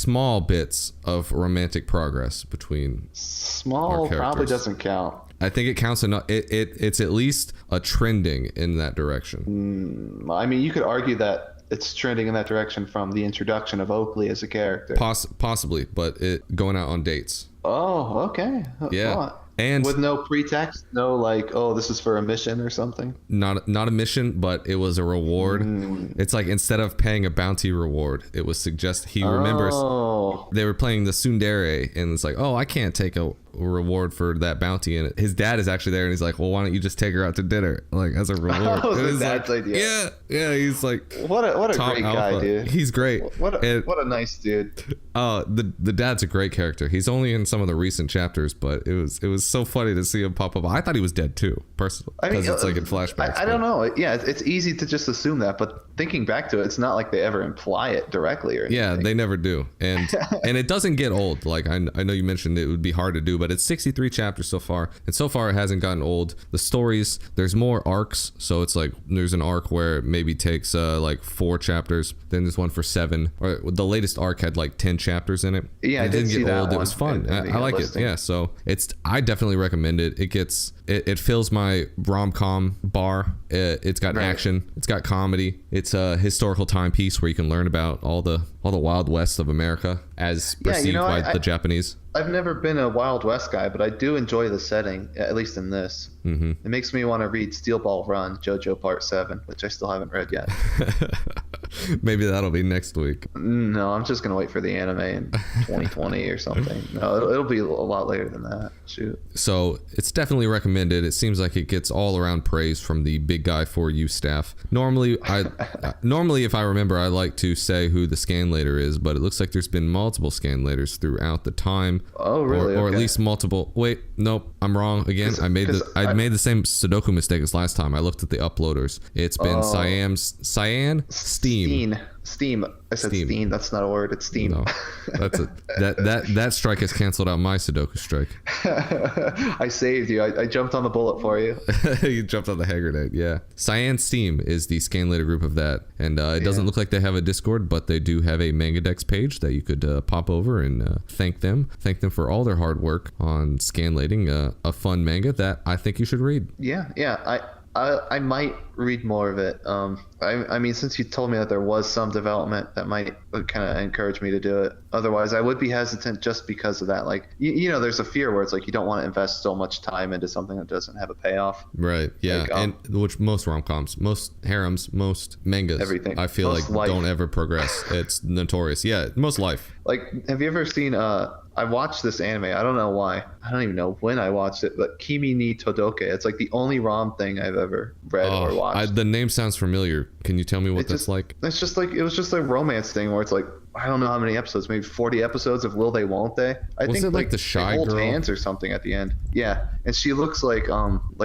small bits of romantic progress between small probably doesn't count. I think it counts enough. It's at least a trending in that direction. I mean, you could argue that it's trending in that direction from the introduction of Oakley as a character. Possibly, but it going out on dates. Oh, okay. Yeah. And with no pretext, no like, oh, this is for a mission or something. Not a mission, but it was a reward. It's like instead of paying a bounty reward, it was he remembers they were playing the tsundere, and it's like, oh, I can't take a reward for that bounty, and his dad is actually there, and he's like, well, why don't you just take her out to dinner, like as a reward? His dad's idea. Yeah, he's like, what a great guy, dude. He's great. What a nice dude. The dad's a great character. He's only in some of the recent chapters, but it was so funny to see him pop up. I thought he was dead too, personally, because it's like in flashbacks. I don't know. Yeah, it's easy to just assume that, but thinking back to it, it's not like they ever imply it directly or anything. Yeah, they never do, and it doesn't get old. Like I know you mentioned it would be hard to do, but it's 63 chapters so far, and so far it hasn't gotten old. The stories, there's more arcs, so it's like there's an arc where it maybe takes like 4 chapters, then there's one for 7, or the latest arc had like 10 chapters in it. Yeah, it didn't get old. It was fun. I like it. Yeah, so I definitely recommend it. It fills my rom-com bar. It's got action, it's got comedy, it's a historical timepiece where you can learn about all the Wild West of America as perceived by the Japanese. I've never been a Wild West guy, but I do enjoy the setting, at least in this. Mm-hmm. It makes me want to read Steel Ball Run, JoJo Part 7, which I still haven't read yet. Maybe that'll be next week. No, I'm just going to wait for the anime in 2020 or something. No, it'll be a lot later than that. Shoot. So it's definitely recommended. It seems like it gets all around praise from the Big Guy for You staff. Normally, if I remember, I like to say who the scanlator is, but it looks like there's been multiple scanlators throughout the time. Oh, really? Or at least multiple. Wait, nope, I'm wrong again. I made the same Sudoku mistake as last time. I looked at the uploaders. It's been Cyan, Steam, Steam. I said Steam. Steam. That's not a word. It's Steam. No, that's a that strike has canceled out my Sudoku strike. I saved you. I jumped on the bullet for you. You jumped on the hand grenade. Yeah. Cyan Steam is the Scanlator group of that, and it doesn't look like they have a Discord, but they do have a MangaDex page that you could pop over and thank them for all their hard work on scanlating a fun manga that I think you should read. Yeah. I might read more of it. I mean, since you told me that there was some development, that might kind of encourage me to do it. Otherwise, I would be hesitant just because of that. Like, you know, there's a fear where it's like you don't want to invest so much time into something that doesn't have a payoff. Right. Yeah. Like, and which most rom-coms, most harems, most mangas, everything. I feel Most like life. don't ever progress. It's notorious. Yeah. Most life. Like, have you ever seen? I watched this anime. I don't know why. I don't even know when I watched it. But Kimi ni Todoke. It's like the only rom thing I've ever read or watched. The name sounds familiar. Can you tell me what that's like? It's just like, it was just a romance thing where it's like, I don't know how many episodes, maybe 40 episodes of Will They Won't They. I Was think it like the Shy they hold Girl? hands or something at the end. Yeah, and she looks like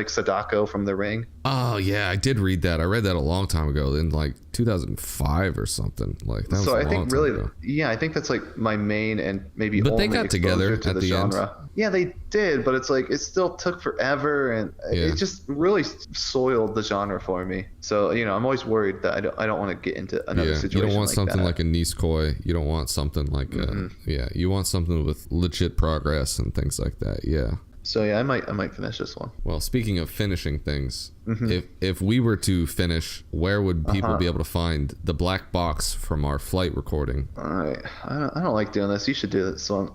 Sadako from The Ring. Oh yeah, I did read that. I read that a long time ago, in like 2005 or something. Like that was So a I long think time really, ago. yeah, I think that's like my main and maybe But only they got exposure together to at the the end. genre. Yeah, they did, but it's like it still took forever, and it just really soiled the genre for me. So you know, I'm always worried that I don't want to get into another situation. You don't want like something that. like a Nisekoi. You don't want something like you want something with legit progress and things like that. Yeah. So yeah, I might finish this one. Well, speaking of finishing things, Mm-hmm. if we were to finish, where would people be able to find the black box from our flight recording? All right, I don't like doing this. You should do this one.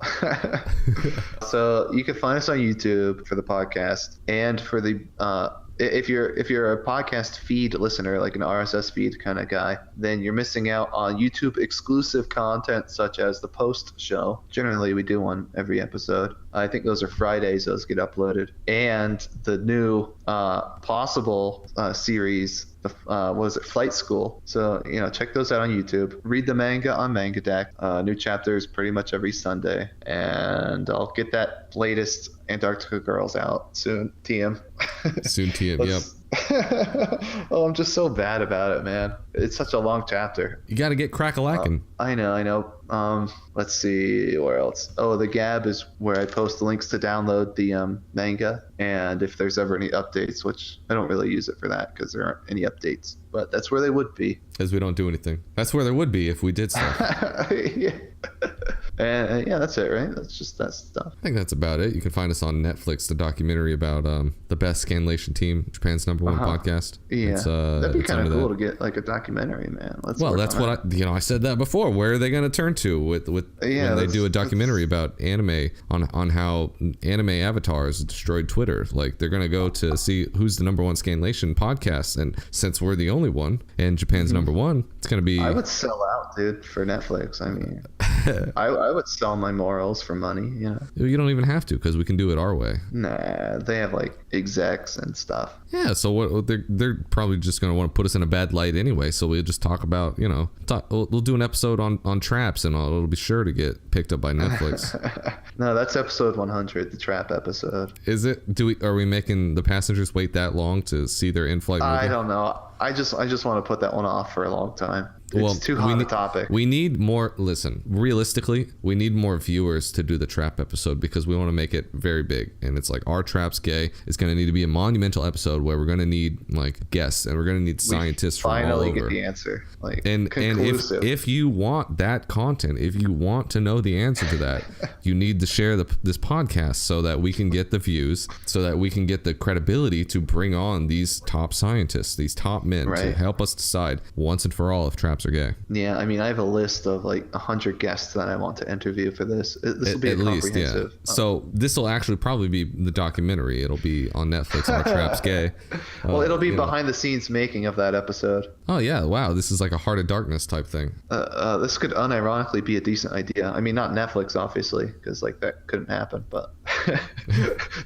So you can find us on YouTube for the podcast, and for the if you're a podcast feed listener, like an RSS feed kind of guy, then you're missing out on YouTube exclusive content such as the post show. Generally, we do one every episode. I think those are Fridays. Those get uploaded, and the new possible series. What was it? Flight School. So, you know, check those out on YouTube. Read the manga on MangaDex. New chapters pretty much every Sunday. And I'll get that latest Antarctica Girls out soon. TM. Soon TM, yep. Oh, I'm just so bad about it, man. It's such a long chapter. You got to get crack-a-lackin'. I know. Let's see where else. Oh, the Gab is where I post the links to download the manga, and if there's ever any updates, which I don't really use it for that because there aren't any updates, but that's where they would be. Because we don't do anything. That's where there would be if we did stuff. Yeah. And yeah, that's it, right? That's just that stuff. I think that's about it. You can find us on Netflix, the documentary about the best scanlation team, Japan's #1 podcast. Yeah, It's, that'd be it's kind of under cool that. to get like a documentary, man. Well, that's what I said that before. Where are they going to turn to with when they do a documentary about anime on how anime avatars destroyed Twitter? Like they're going to go to see who's the #1 scanlation podcast, and since we're the only one and Japan's #1, it's going to be. I would sell out, dude, for Netflix. I mean, I would sell my morals for money. You know. You don't even have to because we can do it our way. Nah, they have like execs and stuff. Yeah, so what they're probably just going to want to put us in a bad light anyway. So we'll just talk about, we'll do an episode on traps, and it'll be sure to get picked up by Netflix. No, that's episode 100, the trap episode. Is it? Are we making the passengers wait that long to see their in-flight movie? I don't know. I just want to put that one off for a long time. It's too hot a topic. We need more. Listen, realistically, we need more viewers to do the trap episode because we want to make it very big. And it's like our trap's gay. It's going to need to be a monumental episode where we're going to need like guests and we're going to need scientists from all finally over. Get the answer. Like And if you want that content, if you want to know the answer to that, you need to share this podcast so that we can get the views, so that we can get the credibility to bring on these top scientists, these top men to help us decide once and for all if traps are gay. Yeah, I mean, I have a list of like 100 guests that I want to interview for this. This will be at least, comprehensive. yeah. So this will actually probably be the documentary. It'll be on Netflix. Our Traps Gay. Well, it'll be behind the scenes making of that episode. Oh yeah! Wow, this is like a Heart of Darkness type thing. This could unironically be a decent idea. I mean, not Netflix, obviously, because like that couldn't happen. But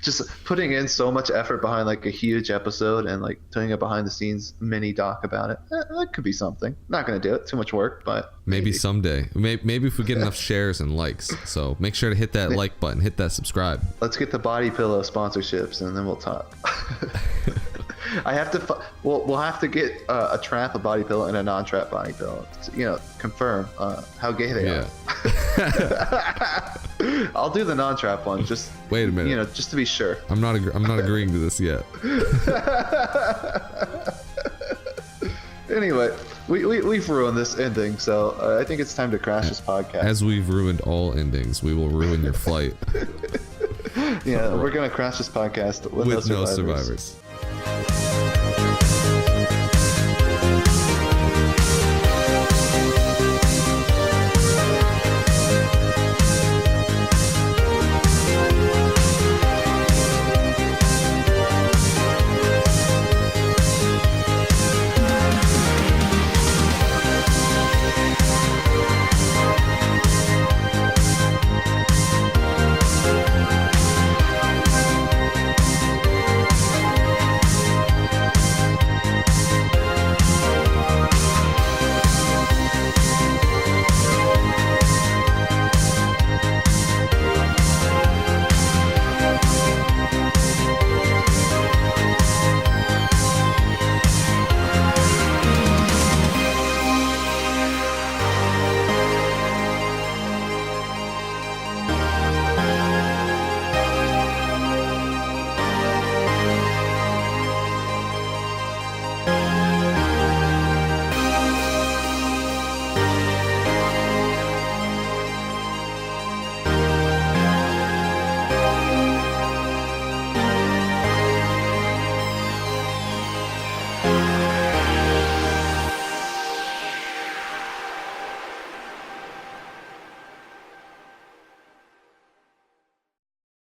just putting in so much effort behind like a huge episode and like doing a behind the scenes mini doc about it, that could be something. Not gonna do it. Too much work, but maybe someday. Maybe if we get enough shares and likes. So make sure to hit that like button, hit that subscribe. Let's get the body pillow sponsorships, and then we'll talk. I have to. We'll have to get a trap, a body pillow, and a non-trap body pillow. To, confirm how gay they are. I'll do the non-trap one. Just wait a minute. Just to be sure. I'm not agreeing to this yet. Anyway, we've ruined this ending, so I think it's time to crash this podcast. As we've ruined all endings, we will ruin your flight. Yeah, we're gonna crash this podcast with no survivors.